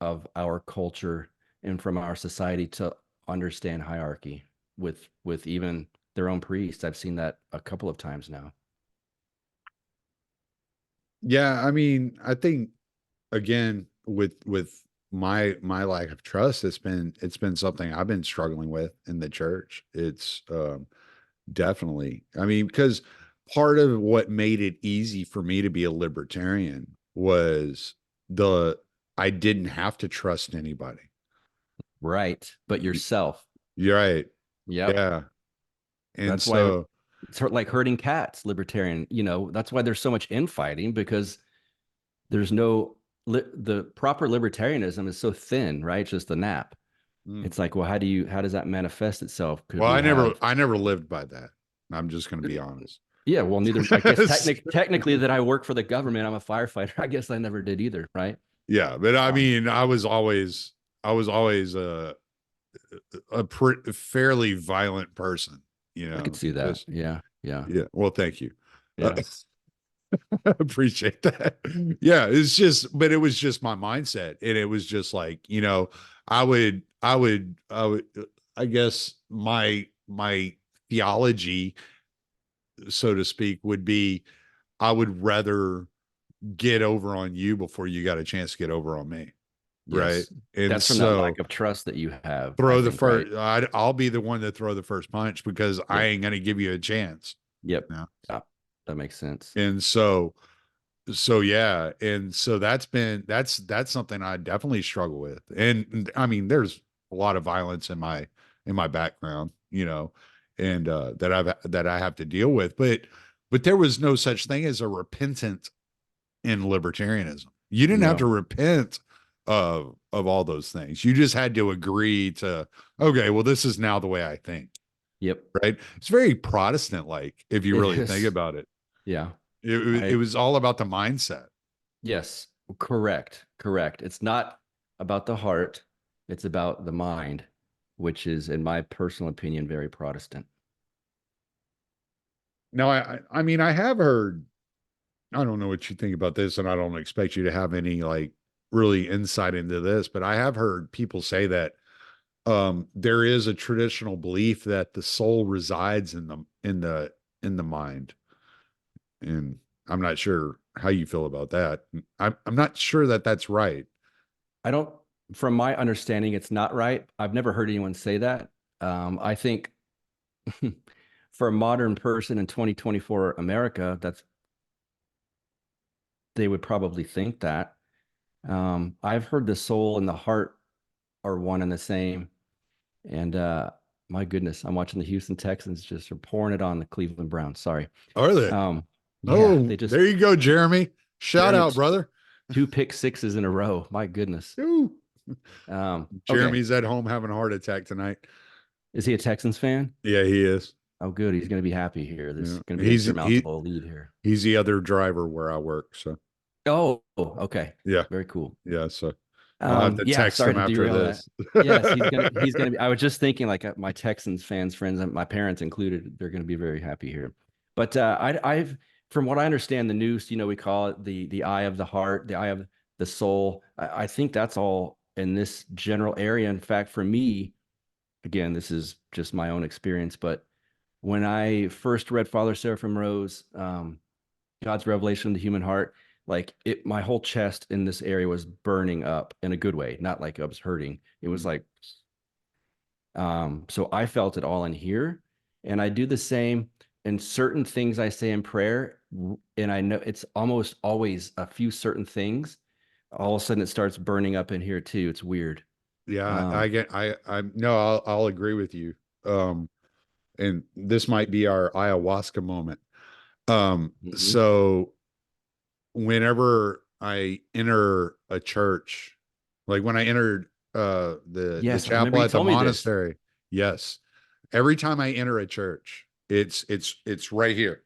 of our culture and from our society to understand hierarchy with even their own priests. I've seen that a couple of times now. Yeah, I mean, I think again with my lack of trust, it's been something I've been struggling with in the church. It's definitely. I mean, because part of what made it easy for me to be a libertarian was the I didn't have to trust anybody. Right. But yourself. You're right. Yep. Yeah. And That's why so it's like herding cats, libertarian. That's why there's so much infighting because there's no the proper libertarianism is so thin, right? It's just a nap. mm, It's like, well, how does that manifest itself? Could well, we have I never lived by that. I'm just going to be honest. yeah, well, neither I guess technically that I work for the government, I'm a firefighter. I guess I never did either, right? Yeah, but I Um, mean, I was always fairly violent person, I could see that. just Yeah, yeah, yeah. Well, thank you. Uh, yeah. appreciate that. Yeah, it's just, but it was just my mindset, and it was just like, I would, I guess my theology, so to speak, would be, I would rather get over on you before you got a chance to get over on me, right? Yes. And That's from that lack so of trust that you have, I throw the think, right? first, I'll be the one to throw the first punch because I Yep. ain't going to give you a chance. Yep. Yeah. Yeah. That makes sense. And so yeah, and so that's something I definitely struggle with. And I mean, there's a lot of violence in my background, and that I have to deal with. But there was no such thing as a repentant in libertarianism. You didn't have to No. repent of all those things. You just had to agree to, okay, well, this is now the way I think, Yep. right? It's very Protestant like if you It really think is. about it. Yeah. It I was all about the mindset. Yes. Correct. Correct. It's not about the heart, it's about the mind, which is, in my personal opinion, very Protestant. Now, I mean, I have heard, I don't know what you think about this, and I don't expect you to have any like really insight into this, but I have heard people say that there is a traditional belief that the soul resides in the mind. And I'm not sure how you feel about that. I'm not sure that that's right. I don't, from my understanding, it's not right. I've never heard anyone say that. I think for a modern person in 2024 America, they would probably think that. I've heard the soul and the heart are one and the same. And my goodness, I'm watching the Houston Texans just are pouring it on the Cleveland Browns. Sorry. Are they? Um, yeah, Oh, they just there you go, Jeremy. Shout Jeremy out, brother. two pick sixes in a row. My goodness. Ooh. Okay. Jeremy's at home having a heart attack tonight. Is he a Texans fan? Yeah, he is. Oh, good. He's going to be happy here. This is Yeah. going to be an insurmountable lead here. He's the other driver where I work. So Oh, okay. yeah, Very cool. yeah. So I'll have to Yeah, text sorry him to after derail that. this. Yes, he's gonna be. I was just thinking, like my Texans fans, friends, and my parents included, they're gonna be very happy here. But I've from what I understand, the noose, we call it the eye of the heart, the eye of the soul. I think that's all in this general area. In fact, for me, again, this is just my own experience, but when I first read Father Seraphim Rose, God's Revelation of the Human Heart, like my whole chest in this area was burning up in a good way, not like I was hurting. It was like, so I felt it all in here. And I do the same in certain things I say in prayer. And I know it's almost always a few certain things. All of a sudden it starts burning up in here too. It's weird. Yeah, Um, no, I'll agree with you. Um, and this might be our ayahuasca moment. mhm. So whenever I enter a church, like when I entered the Yes, I remember chapel you at the told me this. monastery, yes. Every time I enter a church, it's right here.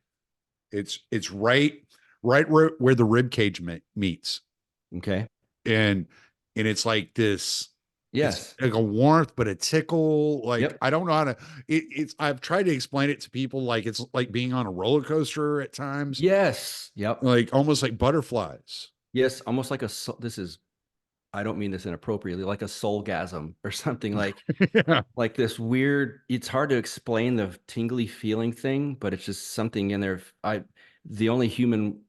It's right where the rib cage meets. Okay. And it's like this. It's Yes. like a warmth, but a tickle. Like, Yep. I don't know how to, I've tried to explain it to people. Like, it's like being on a roller coaster at times, Yes. Yep. like almost like butterflies. Yes. Almost like this is, I don't mean this inappropriately, like a soulgasm or something Yeah. like this weird, it's hard to explain the tingly feeling thing, but it's just something in there. The only human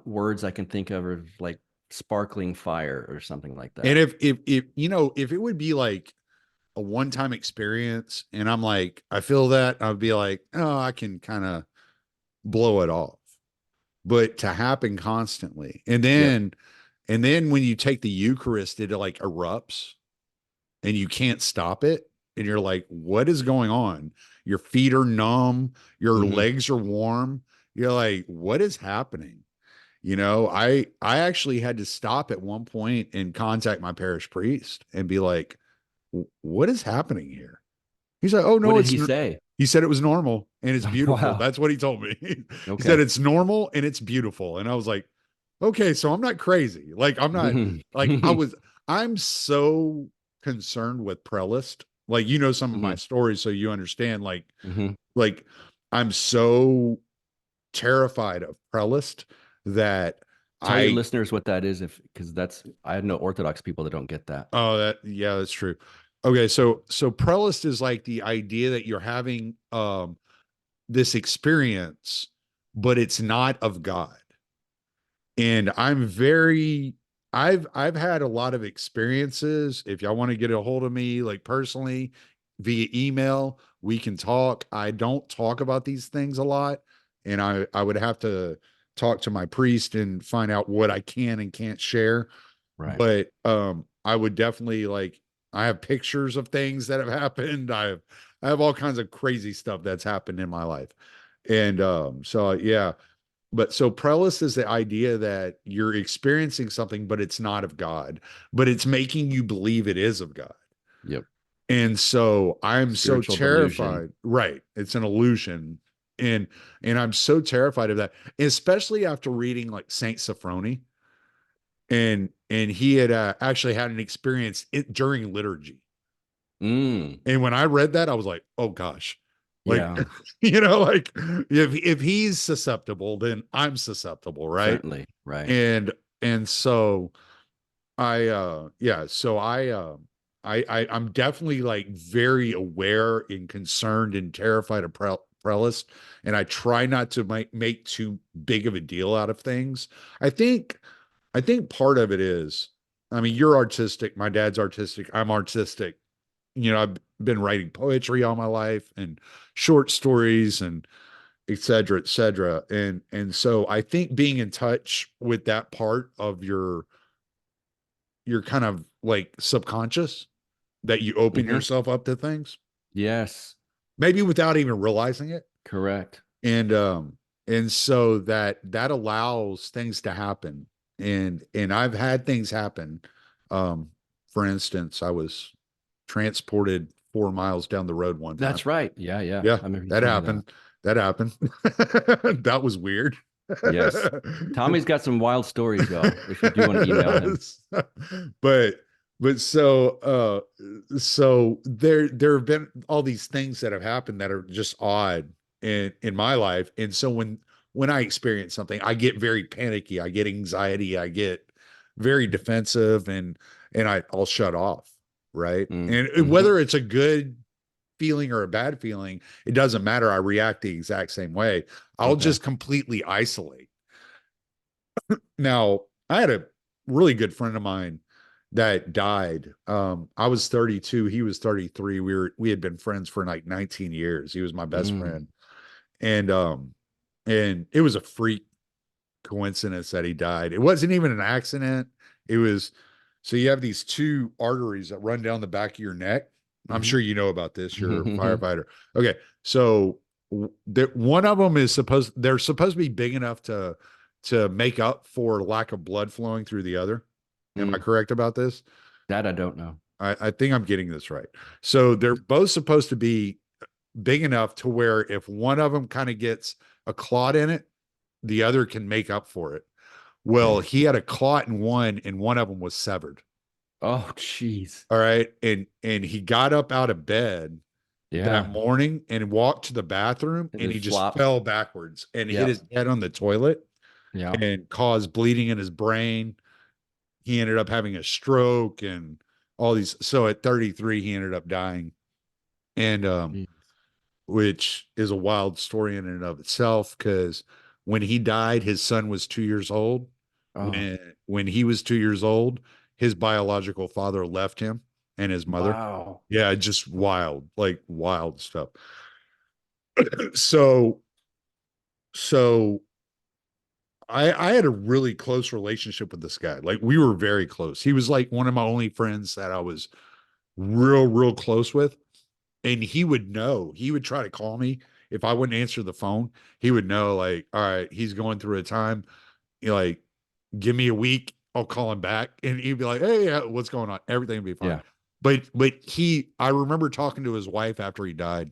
words I can think of are like sparkling fire or something like And that. if, if it would be like a one-time experience and I'm like, I feel that, I'd be like, oh, I can kind of blow it off. But to happen constantly. Yep. And then when you take the Eucharist, it like erupts and you can't stop it. And you're like, what is going on? Your feet are numb, your Hmm. legs are warm. You're like, what is happening? I actually had to stop at one point and contact my parish priest and be like, what is happening here? He's like, oh What no, did he say? he said it was normal and it's beautiful. Wow. That's what he told me. He said Okay. it's normal and it's beautiful. And I was like, okay, so I'm not crazy. Like, I'm not Hmm. like I'm so concerned with Prelist. Like, some of my Hmm. stories, so you understand, Hmm. like I'm so terrified of Prelist that Tell your I listeners what that is, if because I know Orthodox people that don't get that. oh, yeah, that's true. Okay, so Prelist is like the idea that you're having this experience, but it's not of God. And I've had a lot of experiences. If y'all want to get a hold of me, like personally, via email, we can talk. I don't talk about these things a lot. And I would have to talk to my priest and find out what I can and can't share. Right. But I would definitely like, I have pictures of things that have happened. I have all kinds of crazy stuff that's happened in my life. And so yeah, but so prelis is the idea that you're experiencing something, but it's not of God, but it's making you believe it is of God. Yep. And so I'm so Spiritual delusion. terrified. Right. It's an illusion. And I'm so terrified of that, especially after reading like Saint Sophrony. And he had actually had an experience during liturgy. Mm. And when I read that, I was like, oh gosh, like, Yeah. like if he's susceptible, then I'm susceptible, right? Certainly. Right. And so I'm definitely like very aware and concerned and terrified of Prelist, and I try not to make too big of a deal out of things. I think I think part of it is, I mean, you're artistic, my dad's artistic, I'm artistic. I've been writing poetry all my life and short stories and et cetera, et cetera. And so I think being in touch with that part of your kind of like subconscious, that you open Hmm. yourself up to things, Yes. maybe without even realizing it. Correct. And so that allows things to happen. And I've had things happen. Um, for instance, I was transported 4 miles down the road one time. That's right. Yeah. Yeah. Yeah, I remember you that told me that. happened. That happened. That was weird. Yes. Tommy's got some wild stories though, if you do want to email him. Yes. but so there have been all these things that have happened that are just odd in my life. And so when I experience something, I get very panicky, I get anxiety, I get very defensive, and I'll shut off, right? Mm. And Hmm. whether it's a good feeling or a bad feeling, it doesn't matter. I react the exact same way. I'll Okay. just completely isolate. Now, I had a really good friend of mine that died. I was 32, he was 33. We had been friends for like 19 years. He was my best Mm. friend. And it was a freak coincidence that he died. It wasn't even an accident. It was so you have these two arteries that run down the back of your neck. I'm Hmm. sure you know about this. You're a Hmm. firefighter. Okay, so one of them is they're supposed to be big enough to make up for lack of blood flowing through the other. Am I Mm. correct about this? That I don't know. I think I'm getting this right. So they're both supposed to be big enough to where if one of them kind of gets a clot in it, the other can make up for it. Well, Okay. he had a clot in one, and one of them was severed. Oh, jeez. All right. And he got up out of bed that Yeah. morning and walked to the bathroom And and it he just flopped. fell backwards and hit his Yep. head on the toilet Yeah. and caused bleeding in his brain. He ended up having a stroke and all these. So at 33, he ended up dying. And Jeez. which is a wild story in and of itself because when he died, his son was 2 years old. Oh, When he was 2 years old, his biological father left him and his mother. wow. Yeah, just wild, like wild stuff. So so I had a really close relationship with this guy. Like we were very close. He was like one of my only friends that I was real close with. And he would know. He would try to call me if I wouldn't answer the phone. He would know, like, all right, he's going through a time. You know, like, give me a week, I'll call him back, and he'd be like, "Hey, what's going on? Everything will be fine." Yeah. But I remember talking to his wife after he died,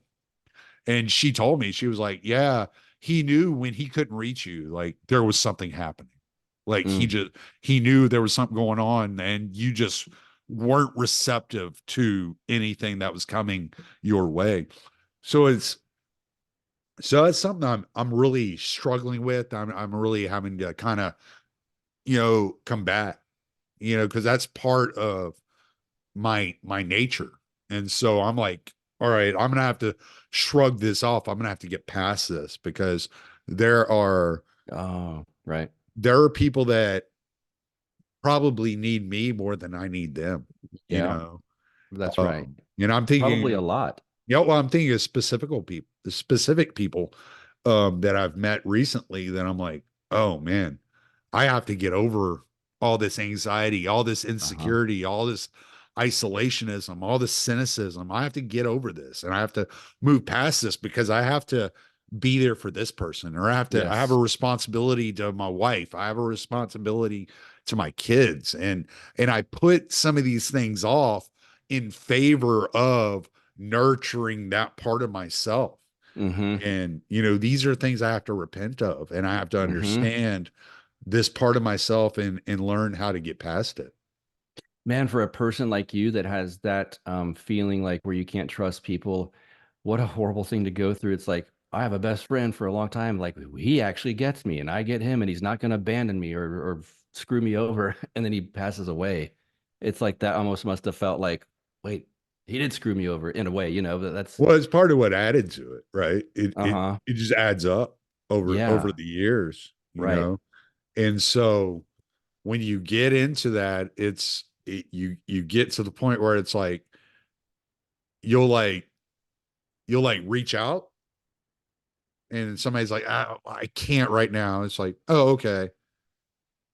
and she told me she was like, "Yeah, he knew when he couldn't reach you, like there was something happening. Like Mm. he knew there was something going on, and you just weren't receptive to anything that was coming your way." So it's something I'm really struggling with. I'm really having to kind of, combat, because that's part of my nature. And so I'm like, all right, I'm gonna have to shrug this off. I'm gonna have to get past this because there are Oh, right. there are people that probably need me more than I need them, you Yeah, know. that's right. I'm Probably a thinking, lot. well, I'm thinking of specific people that I've met recently that I'm like, oh man, I have to get over all this anxiety, all this Uh-huh. insecurity, all this isolationism, all this cynicism. I have to get over this and I have to move past this because I have to be there for this person, or I have a Yes. responsibility to my wife. I have a responsibility to my kids. And I put some of these things off in favor of nurturing that part of myself. Mm-hmm. And, these are things I have to repent of and I have to Mm-hmm. understand this part of myself and learn how to get past it. Man, for a person like you that has that feeling like where you can't trust people, what a horrible thing to go through. It's like, I have a best friend for a long time. Like, he actually gets me and I get him and he's not going to abandon me or screw me over. And then he passes away. It's like that almost must have felt like, wait, he did screw me over in a way, but that's, Well, it's part of what added to it, right? uh-huh. It just adds up over Yeah, the years, right. And so when you get into that, you get to the point where it's like you'll like you'll like reach out and somebody's like, I can't right now. It's like, oh, okay.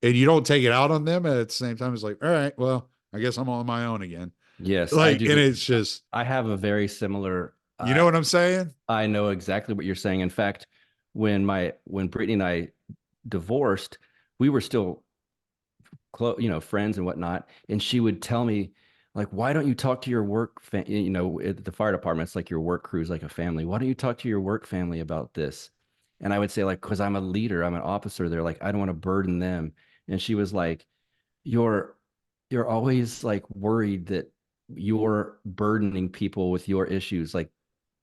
And you don't take it out on them. And at the same time, it's like, all right, well, I guess I'm on my own again. Yes, I Like, do. and it's just, I have a very similar, you know what I'm saying? I know exactly what you're saying. In fact, when Brittany and I divorced, we were still friends and whatnot, and she would tell me like, "Why don't you talk to your at the fire department? It's like your work crew is like a family. Why don't you talk to your work family about this?" And I would say like, "Because I'm a leader, I'm an officer. They're like, I don't want to burden them." And she was like, "You're you're always like worried that you're burdening people with your issues. Like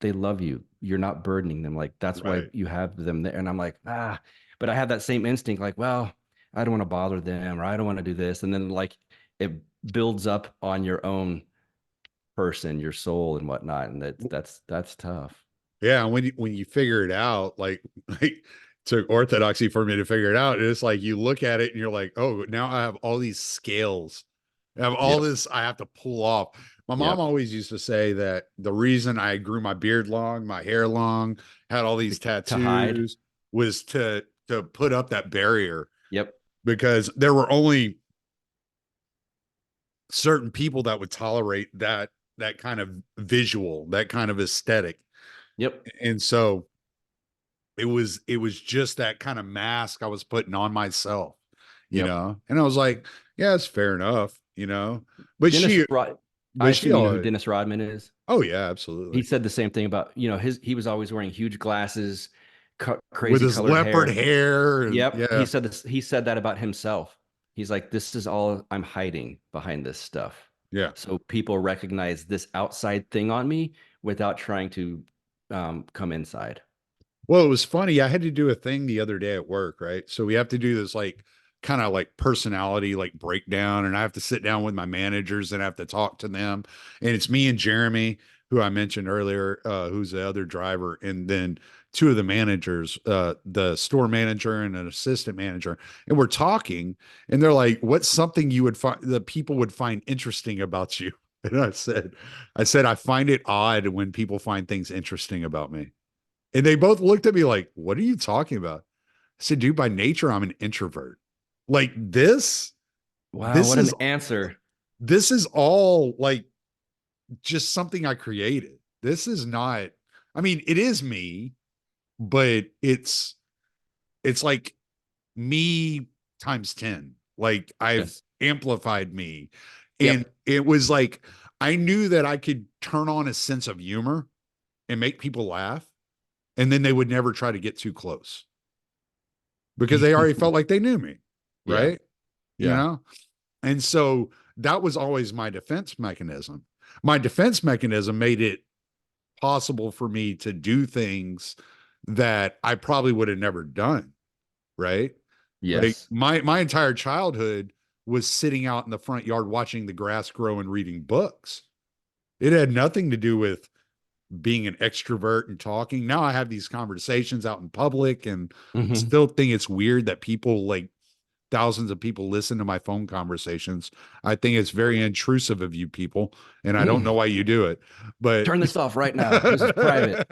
they love you. You're not burdening them. Like that's why Right. you have them there." And I'm like, but I had that same instinct, like, well, I don't want to bother them or I don't want to do this. And then like it builds up on your own person, your soul and whatnot. And that's tough. Yeah. And when you figure it out, like, like took orthodoxy for me to figure it out. And it's like you look at it and you're like, oh, now I have all these scales. I have all Yep. this I have to pull off. My mom Yep. always used to say that the reason I grew my beard long, my hair long, had all these To hide. tattoos was to put up that barrier Yep. because there were only certain people that would tolerate that kind of visual, that kind of aesthetic. Yep. And so it was just that kind of mask I was putting on myself, Yep. And I was like, yeah, it's fair enough, but Dennis she Rod I but she assume you know who always, Dennis Rodman is. oh yeah, He absolutely. said the same thing about, he was always wearing huge glasses, With crazy his colored leopard hair. hair and Yep. yeah. He said that about himself. He's like, this is all I'm hiding behind this stuff. Yeah. So people recognize this outside thing on me without trying to come inside. Well, it was funny. I had to do a thing the other day at work, right? So we have to do this like kind of like personality like breakdown, and I have to sit down with my managers and I have to talk to them. And it's me and Jeremy, who I mentioned earlier, who's the other driver, and then two of the managers, the store manager and an assistant manager. And we're talking, and they're like, "What's something you would find the people would find interesting about you?" And I find it odd when people find things interesting about me. And they both looked at me like, "What are you talking about?" I said, "Dude, by nature, I'm an introvert. Like Wow, this what an is answer. this is all like just something I created. This is not, I mean, it is me, but it's like me times 10. Like I've Yes. amplified me. And Yep. it was like I knew that I could turn on a sense of humor and make people laugh, and then they would never try to get too close because they already felt like they knew me, Yeah. right? You Yeah. know? And so that was always my defense mechanism. My defense mechanism made it possible for me to do things that I probably would have never done, right? Like Yes. my entire childhood was sitting out in the front yard watching the grass grow and reading books. It had nothing to do with being an extrovert and talking. Now I have these conversations out in public, and I Hmm. still think it's weird that people like thousands of people listen to my phone conversations. I think it's very intrusive of you people, and I don't know why you do it. But Turn this off right now. This is private.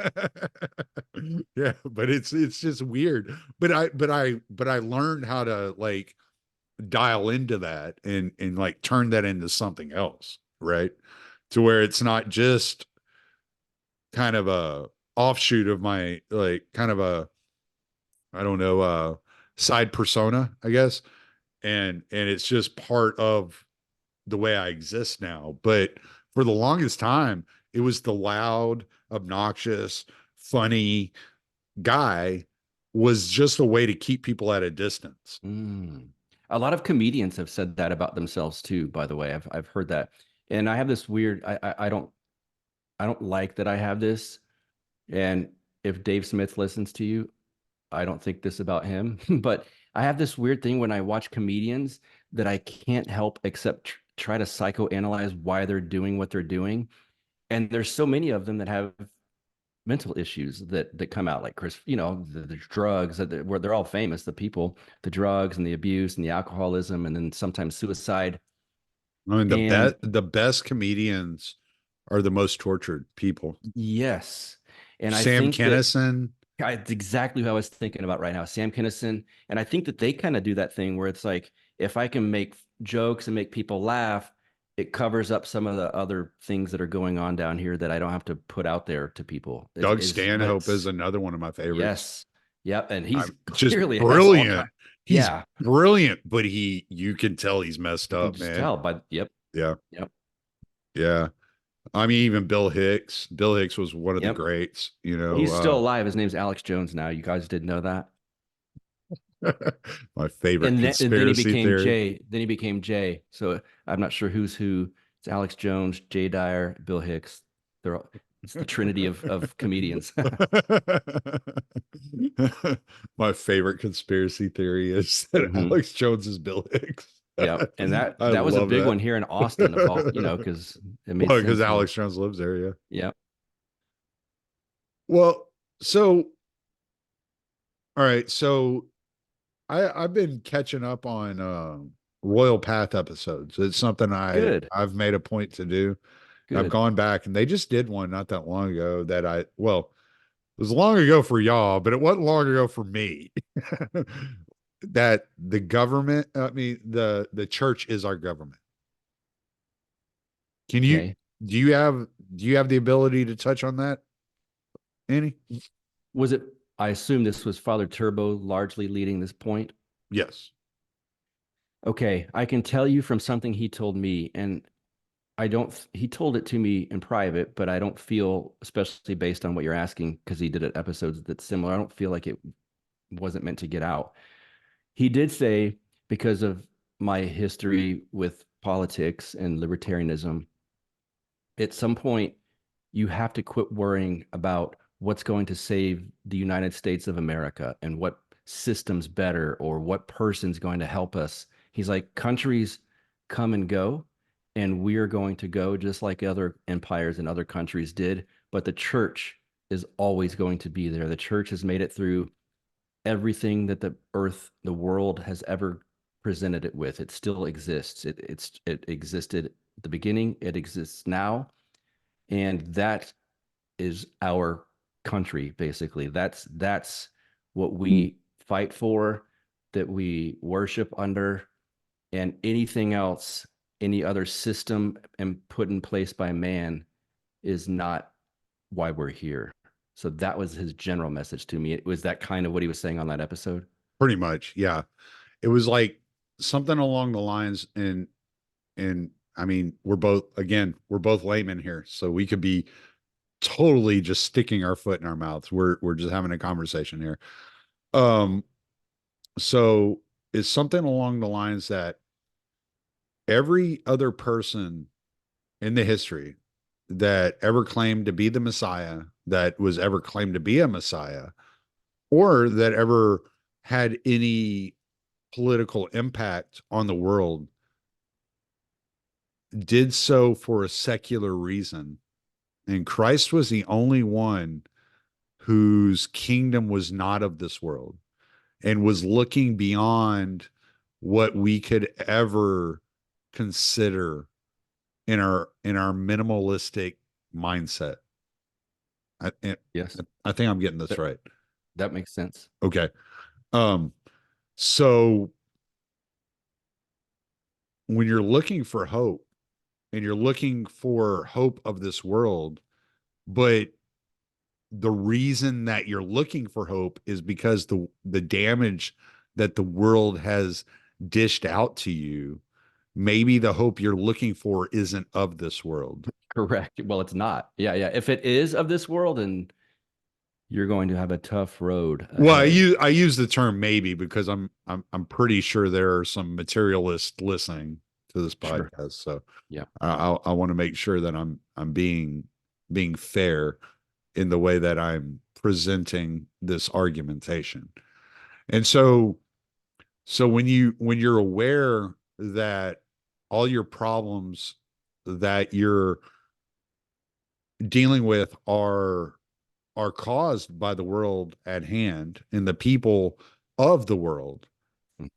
yeah, but it's just weird. But I learned how to like dial into that and like turn that into something else, right? To where it's not just kind of a offshoot of my like kind of a, I don't know, side persona, I guess. And it's just part of the way I exist now. But for the longest time, it was the loud, obnoxious, funny guy was just a way to keep people at a distance. Mm. A lot of comedians have said that about themselves too, by the way. I've heard that. And I have this weird I don't like that I have this. And if Dave Smith listens to you, I don't think this about him, but I have this weird thing when I watch comedians that I can't help except try to psychoanalyze why they're doing what they're doing. And there's so many of them that have mental issues that come out, like Chris, the drugs where they're all famous, the people, the drugs and the abuse and the alcoholism, and then sometimes suicide. I mean, And the best comedians are the most tortured people. yes, and I Sam think that Kinison. it's exactly who I was thinking about right now, Sam Kinison. And I think that they kind of do that thing where it's like, if I can make jokes and make people laugh, it covers up some of the other things that are going on down here that I don't have to put out there to people. Doug But Stanhope is it's another one of my favorites. yes, yep, and I'm he's just clearly has all kind. brilliant. He's Yeah, brilliant, but you can tell he's messed you can up, just man. tell by yep, Yeah. yep, Yeah. I mean, even Bill Hicks. Bill Hicks was one of the yep. greats, you know. He's still alive. His name's Alex Jones now. You guys didn't know that. My favorite And then he conspiracy became theory. Jay. Then he became Jay. So I'm not sure who's who. It's Alex Jones, Jay Dyer, Bill Hicks. They're all, it's the trinity of comedians. My favorite conspiracy theory is that Hmm. Alex Jones is Bill Hicks. Yeah, and that I that was a love big that. one here in Austin of all, because it made Well, because sense. Alex Jones lives there, yeah. Yeah. Well, so all right, so I've been catching up on Royal Path episodes. It's something Good. I've made a point to do. I've Good. gone back and they just did one not that long ago that well, it was long ago for y'all, but it wasn't long ago for me. That the government, I mean, the church is our government. Can you Okay. do you have do you have the ability to touch on that, Annie? Was it? I assume this was Father Turbo largely leading this point. Yes. Okay, I can tell you from something he told me, and I don't, he told it to me in private, but I don't feel, especially based on what you're asking, because he did it episodes that's similar, I don't feel like it wasn't meant to get out. He did say, because of my history with politics and libertarianism, at some point you have to quit worrying about what's going to save the United States of America and what system's better or what person's going to help us. He's like, countries come and go, and we are going to go just like other empires and other countries did. But the church is always going to be there. The church has made it through everything that the earth, the world has ever presented it with. It still exists. It existed at the beginning. It exists now, and that is our country. Basically, that's what we fight for, that we worship under, and anything else, any other system and put in place by man is not why we're here. So that was his general message to me. It was that kind of what he was saying on that episode. Pretty much. Yeah. It was like something along the lines, and I mean, we're both laymen here, so we could be totally just sticking our foot in our mouths. We're just having a conversation here. Um, so it's something along the lines that every other person in the history that ever claimed to be the Messiah, that was ever claimed to be a Messiah, or that ever had any political impact on the world, did so for a secular reason. And Christ was the only one whose kingdom was not of this world and was looking beyond what we could ever consider in our minimalistic mindset. I, Yes, I think I'm getting this that, right. that makes sense. Okay. Um, so when you're looking for hope and you're looking for hope of this world, but the reason that you're looking for hope is because the damage that the world has dished out to you, maybe the hope you're looking for isn't of this world. Correct. Well, it's not. Yeah, yeah. If it is of this world, then you're going to have a tough road Well, ahead. I use the term maybe because I'm pretty sure there are some materialists listening to this Sure. podcast. So Yeah. I want to make sure that I'm being fair in the way that I'm presenting this argumentation. And so when you're aware that all your problems that you're dealing with are caused by the world at hand and the people of the world, Mm.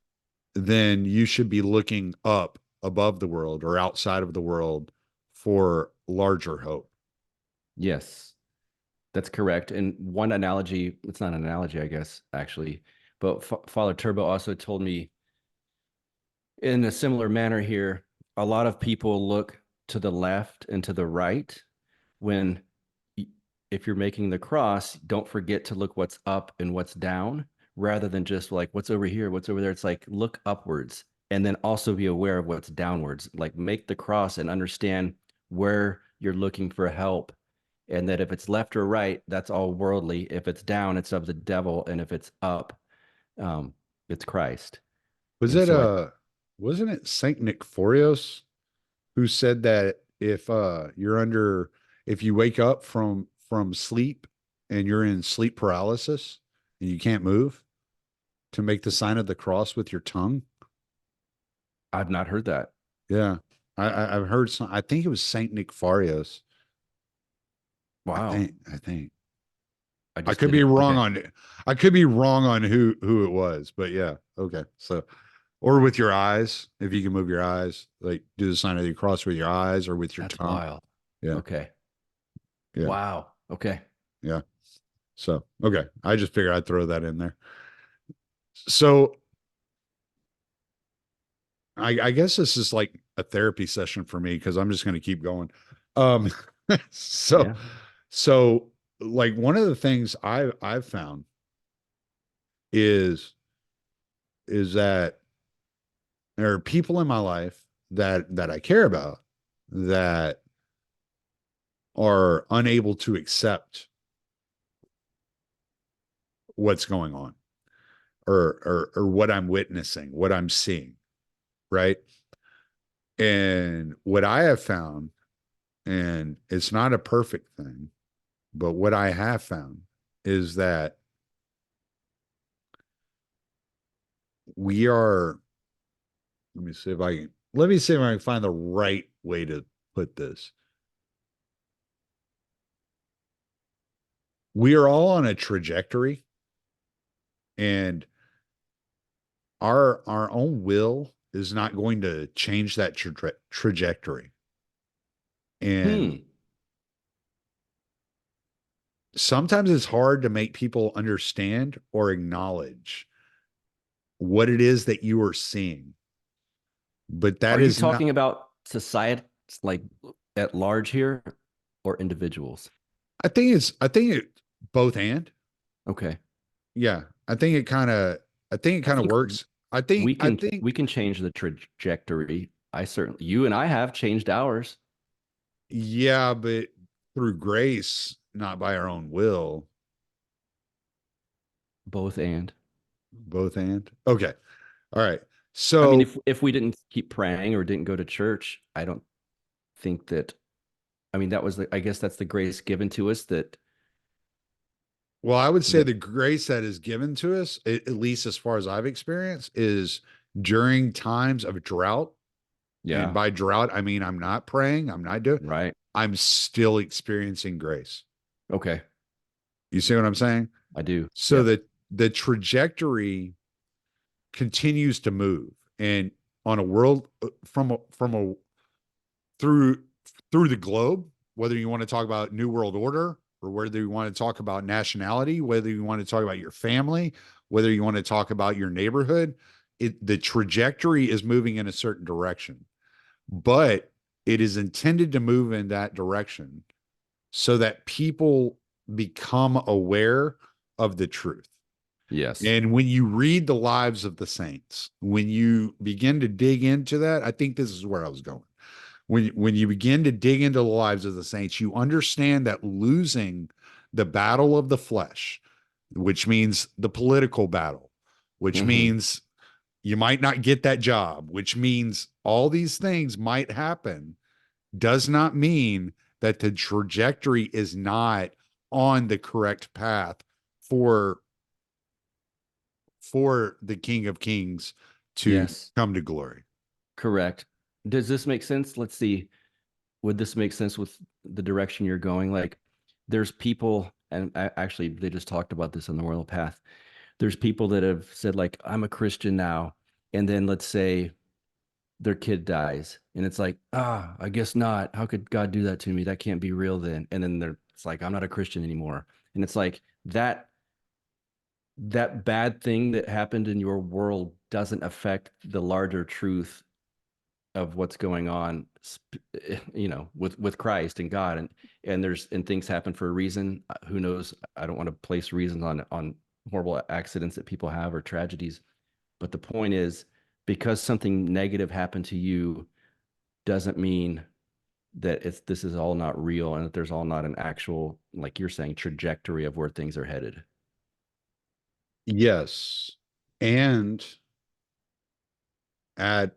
then you should be looking up above the world or outside of the world for larger hope. Yes, that's correct. And one analogy, it's not an analogy, I guess, actually, but Father Turbo also told me in a similar manner here, a lot of people look to the left and to the right when if you're making the cross, don't forget to look what's up and what's down rather than just like what's over here, what's over there. It's like look upwards and then also be aware of what's downwards. Like make the cross and understand where you're looking for help. And that if it's left or right, that's all worldly. If it's down, it's of the devil. And if it's up, um, it's Christ. Was And it so I wasn't it Saint Nicphorios who said that if you wake up from sleep and you're in sleep paralysis and you can't move, to make the sign of the cross with your tongue? I've not heard that. Yeah. I've heard some. I think it was Saint Nicphorios. Wow. I think I I just could be didn't. wrong Okay. on I could be wrong on who it was, but yeah. Okay. So, or with your eyes, if you can move your eyes, like do the sign of the cross with your eyes or with your That's tongue. wild. Yeah. Okay. Yeah. Wow. Okay. Yeah. So, okay. I just figured I'd throw that in there. So, I guess this is like a therapy session for me because I'm just going to keep going. Um, so, Yeah. so like one of the things I've found is that there are people in my life that I care about that are unable to accept what's going on or what I'm witnessing, what I'm seeing. right? And what I have found, and it's not a perfect thing, but what I have found is that we are, let me see if I can find the right way to put this. We are all on a trajectory, and our own will is not going to change that trajectory. And Hmm. sometimes it's hard to make people understand or acknowledge what it is that you are seeing. But that Are you is not, talking about society like at large here or individuals? I think it both and Okay. yeah, I think it I kind of think works. I we think, can change the trajectory. I certainly you and I have changed ours, yeah, but through grace, not by our own will, both and. both and okay. All right. I mean, So, if we didn't keep praying or didn't go to church, I don't think that I mean that was the I guess that's the grace given to us well, I would say that the grace that is given to us, at least as far as I've experienced, is during times of drought. And yeah, by drought, I mean, I'm not praying, I'm not doing, right. I'm still experiencing grace. Okay. You see what I'm saying? I do. So Yep. that the trajectory continues to move, and on a world from a through through the globe, whether you want to talk about new world order or whether you want to talk about nationality, whether you want to talk about your family, whether you want to talk about your neighborhood, the trajectory is moving in a certain direction, but it is intended to move in that direction so that people become aware of the truth. Yes. And when you read the lives of the saints, when you begin to dig into that, I think this is where I was going. When you begin to dig into the lives of the saints, you understand that losing the battle of the flesh, which means the political battle, which Hmm. means you might not get that job, which means all these things might happen, does not mean that the trajectory is not on the correct path for the King of Kings to Yes. come to glory. Correct. Does this make sense? Let's see. Would this make sense with the direction you're going? Like, there's people, and actually, they just talked about this on the Royal Path. There's people that have said, like, I'm a Christian now. And then let's say their kid dies, and it's like, I guess not. How could God do that to me? That can't be real then. And then it's like, I'm not a Christian anymore. And it's like that bad thing that happened in your world doesn't affect the larger truth of what's going on, with Christ and God, and things happen for a reason. Who knows? I don't want to place reasons on horrible accidents that people have or tragedies, but the point is, because something negative happened to you doesn't mean that this is all not real and that there's all not an actual, like you're saying, trajectory of where things are headed. Yes. And at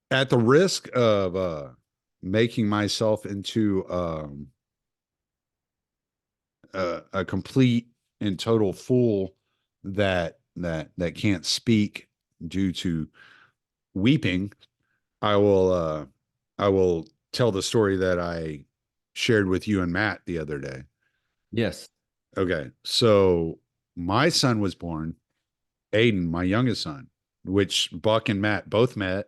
the risk of making myself into a complete and total fool that can't speak due to weeping, I will tell the story that I shared with you and Matt the other day. Yes. Okay. So my son was born, Aiden, my youngest son, which Buck and Matt both met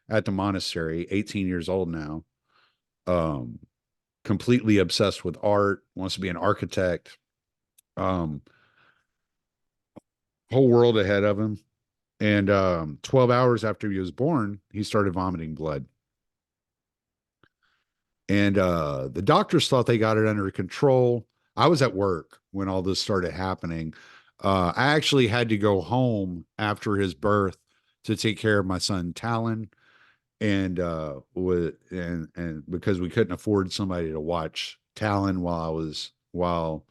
at the monastery, 18 years old now. Um, Completely obsessed with art, wants to be an architect. Um, whole world ahead of him. And 12 hours after he was born, he started vomiting blood. And the doctors thought they got it under control. I was at work when all this started happening. I actually had to go home after his birth to take care of my son Talon, and because we couldn't afford somebody to watch Talon while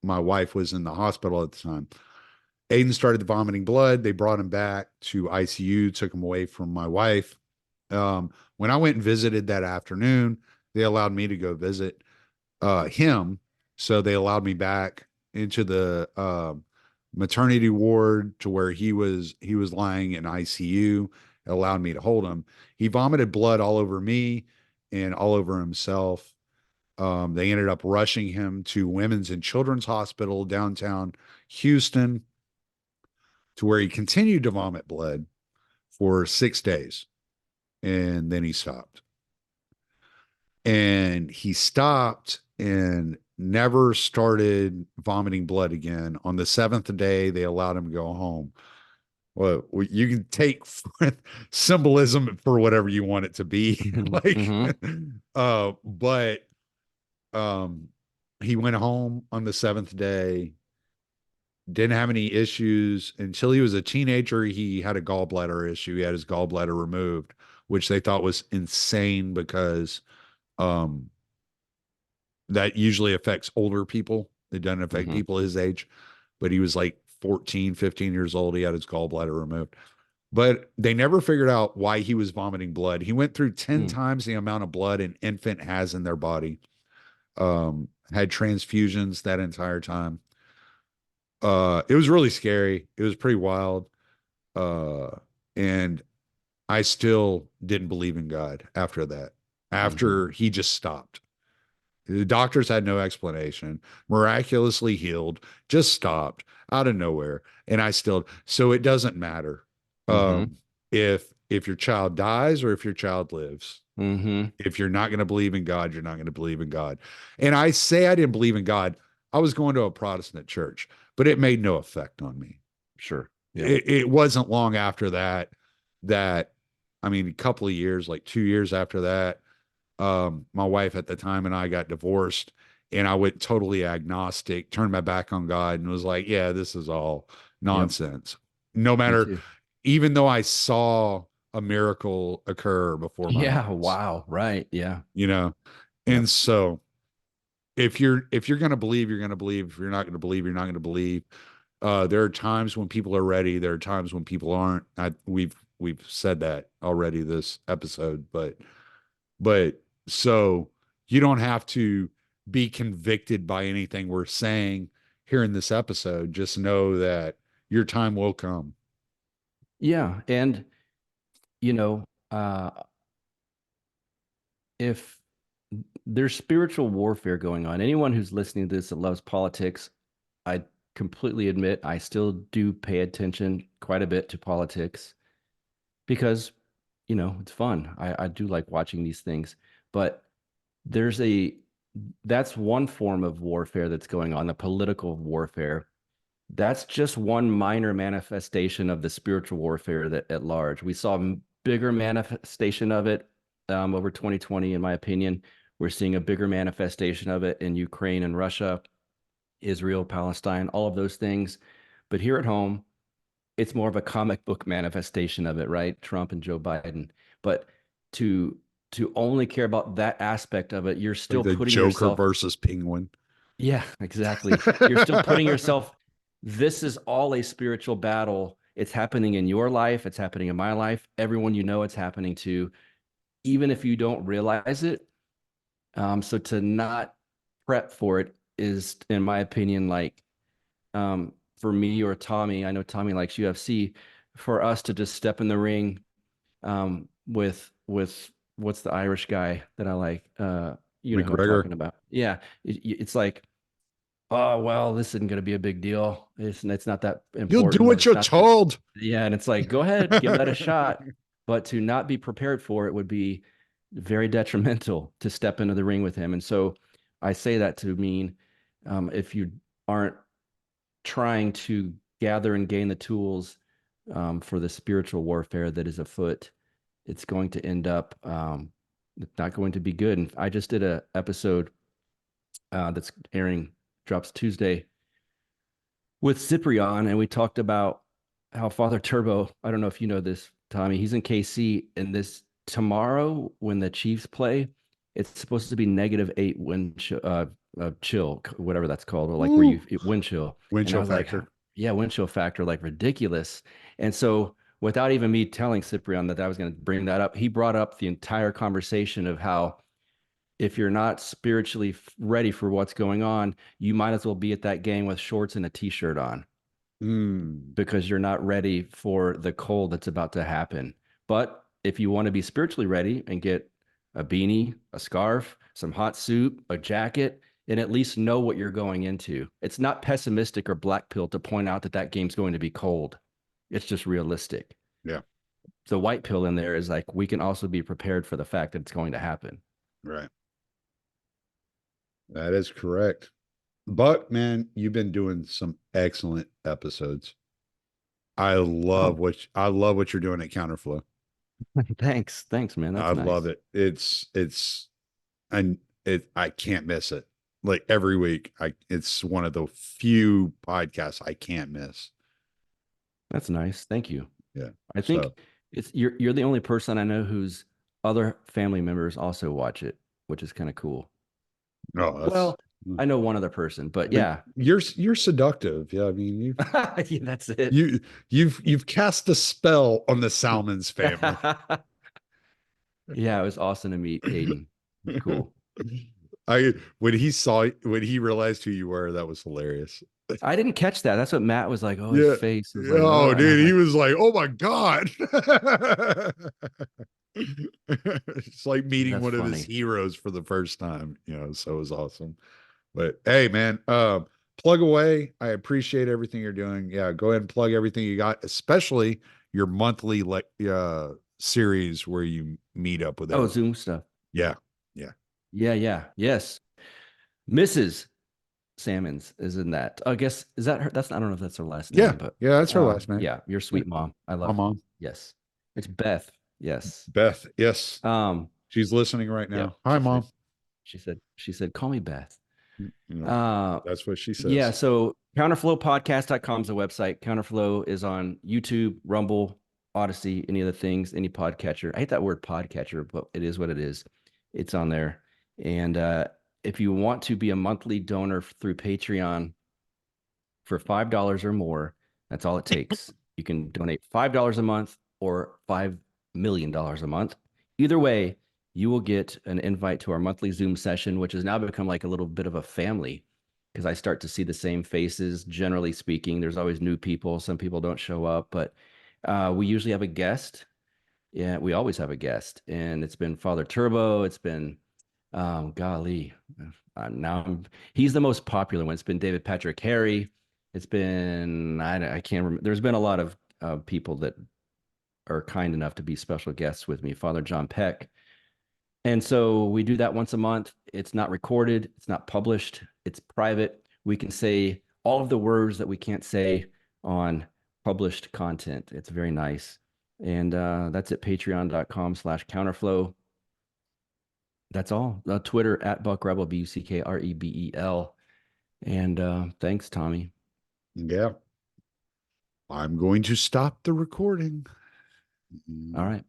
my wife was in the hospital at the time. Aiden started vomiting blood. They brought him back to ICU, took him away from my wife. When I went and visited that afternoon, they allowed me to go visit him. So they allowed me back into the maternity ward to where he was lying in ICU. It allowed me to hold him. He vomited blood all over me and all over himself. They ended up rushing him to Women's and Children's Hospital downtown Houston, to where he continued to vomit blood for 6 days. And then he stopped. And he stopped and never started vomiting blood again. On the seventh day, they allowed him to go home. Well, you can take symbolism for whatever you want it to be. Like, but he went home on the seventh day, didn't have any issues until he was a teenager. He had a gallbladder issue. He had his gallbladder removed, which they thought was insane because um, that usually affects older people. It doesn't affect people his age. But he was like 14, 15 years old. He had his gallbladder removed. But they never figured out why he was vomiting blood. He went through 10 times the amount of blood an infant has in their body. Had transfusions that entire time. It was really scary. It was pretty wild. And I still didn't believe in God after that, after he just stopped. The doctors had no explanation, miraculously healed, just stopped out of nowhere. And I still, so it doesn't matter if your child dies or if your child lives. If you're not going to believe in God, you're not going to believe in God. And I say I didn't believe in God. I was going to a Protestant church, but it made no effect on me. Sure. Yeah. It wasn't long after that, I mean, a couple of years, like 2 years after that, my wife at the time and I got divorced, and I went totally agnostic, turned my back on God, and was like, yeah, this is all nonsense. No matter, even though I saw a miracle occur before my eyes. Wow. Right. Yeah. You know, and so if you're going to believe, you're going to believe. If you're not going to believe, you're not going to believe. There are times when people are ready. There are times when people aren't. We've said that already this episode, but so you don't have to be convicted by anything we're saying here in this episode. Just know that your time will come. Yeah. And, you know, if there's spiritual warfare going on, anyone who's listening to this that loves politics, I completely admit I still do pay attention quite a bit to politics because, it's fun. I do like watching these things, but that's one form of warfare that's going on, the political warfare. That's just one minor manifestation of the spiritual warfare that at large. We saw a bigger manifestation of it over 2020, in my opinion. We're seeing a bigger manifestation of it in Ukraine and Russia, Israel, Palestine, all of those things. But here at home, it's more of a comic book manifestation of it, right? Trump and Joe Biden. But to only care about that aspect of it, you're still like the putting Joker yourself versus Penguin. Yeah, exactly. You're still putting yourself, this is all a spiritual battle. It's happening in your life, it's happening in my life. Everyone you know it's happening to, even if you don't realize it. So to not prep for it is, in my opinion, like for me or Tommy, I know Tommy likes UFC, for us to just step in the ring with what's the Irish guy that I like? You know who I'm talking about. Yeah. It's like, oh, well, this isn't going to be a big deal. It's not that important. You'll do what you're told. Yeah. And it's like, go ahead, give that a shot. But to not be prepared for it would be very detrimental to step into the ring with him. And so I say that to mean if you aren't trying to gather and gain the tools for the spiritual warfare that is afoot, it's going to end up not going to be good. And I just did a episode that's drops Tuesday with Cyprian, and we talked about how Father Turbo, I don't know if you know this, Tommy, he's in KC, and this tomorrow when the Chiefs play, it's supposed to be -8 wind chill, whatever that's called, or like where you wind chill. Wind chill factor. Like, yeah, wind chill factor like ridiculous. And so without even me telling Cyprian that I was going to bring that up, he brought up the entire conversation of how if you're not spiritually ready for what's going on, you might as well be at that game with shorts and a t-shirt on Mm, because you're not ready for the cold that's about to happen. But if you want to be spiritually ready and get a beanie, a scarf, some hot soup, a jacket, and at least know what you're going into. It's not pessimistic or black pill to point out that that game's going to be cold. It's just realistic. yeah, The white pill in there is like we can also be prepared for the fact that it's going to happen. right. That is correct. Buck, man, you've been doing some excellent episodes. Oh, I love what you're doing at Counterflow. thanks, man. That's I love nice. it. And I can't miss it. Like every week, it's one of the few podcasts I can't miss. That's nice. Thank you. Yeah. I think So, it's you're the only person I know whose other family members also watch it, which is kind of cool. no, that's Well, I know one other person, but but yeah. you're seductive. Yeah, I mean Yeah, that's it. you've cast a spell on the Salmons family. Yeah, it was awesome to meet Aiden. Cool. I when he realized who you were, that was hilarious. I didn't catch that. That's what Matt was like. Oh, his Yeah. face was like, oh, Oh, and I was dude, he like, was like, "Oh my God." It's like meeting that's one of his funny. heroes for the first time, so it was awesome. But hey, man, plug away. I appreciate everything you're doing. Yeah, go ahead and plug everything you got, especially your monthly series where you meet up with Oh, everyone. Zoom stuff. Yeah. Yeah. Yeah, yeah. Yes. Mrs. Salmons is in that. I guess is that her? That's I don't know if that's her last Yeah. name, but Yeah, that's her last name. yeah, your Yeah. sweet mom. I My love. mom. Yes, it's Beth. Yes. Beth. Yes. Um. She's listening right Yep. now. Hi, mom. She said, call me Beth. You know, Uh. that's what she Yeah. says. So counterflowpodcast.com is the website. Counterflow is on YouTube, Rumble, Odyssey, any other things, any podcatcher. I hate that word podcatcher, but it is what it is. It's on there. And if you want to be a monthly donor through Patreon for $5 or more, that's all it takes. You can donate $5 a month or $5 million a month. Either way, you will get an invite to our monthly Zoom session, which has now become like a little bit of a family because I start to see the same faces. Generally speaking, there's always new people. Some people don't show up, but we usually have a guest. Yeah, we always have a guest, and it's been Father Turbo. It's been, golly, he's the most popular one. It's been David Patrick Harry. It's been I can't remember. There's been a lot of people that are kind enough to be special guests with me. Father John Peck, and so we do that once a month. It's not recorded. It's not published. It's private. We can say all of the words that we can't say on published content. It's very nice. And that's at patreon.com/counterflow. That's all. Twitter at Buck Rebel, BuckRebel. And thanks, Tommy. Yeah. I'm going to stop the recording. All right.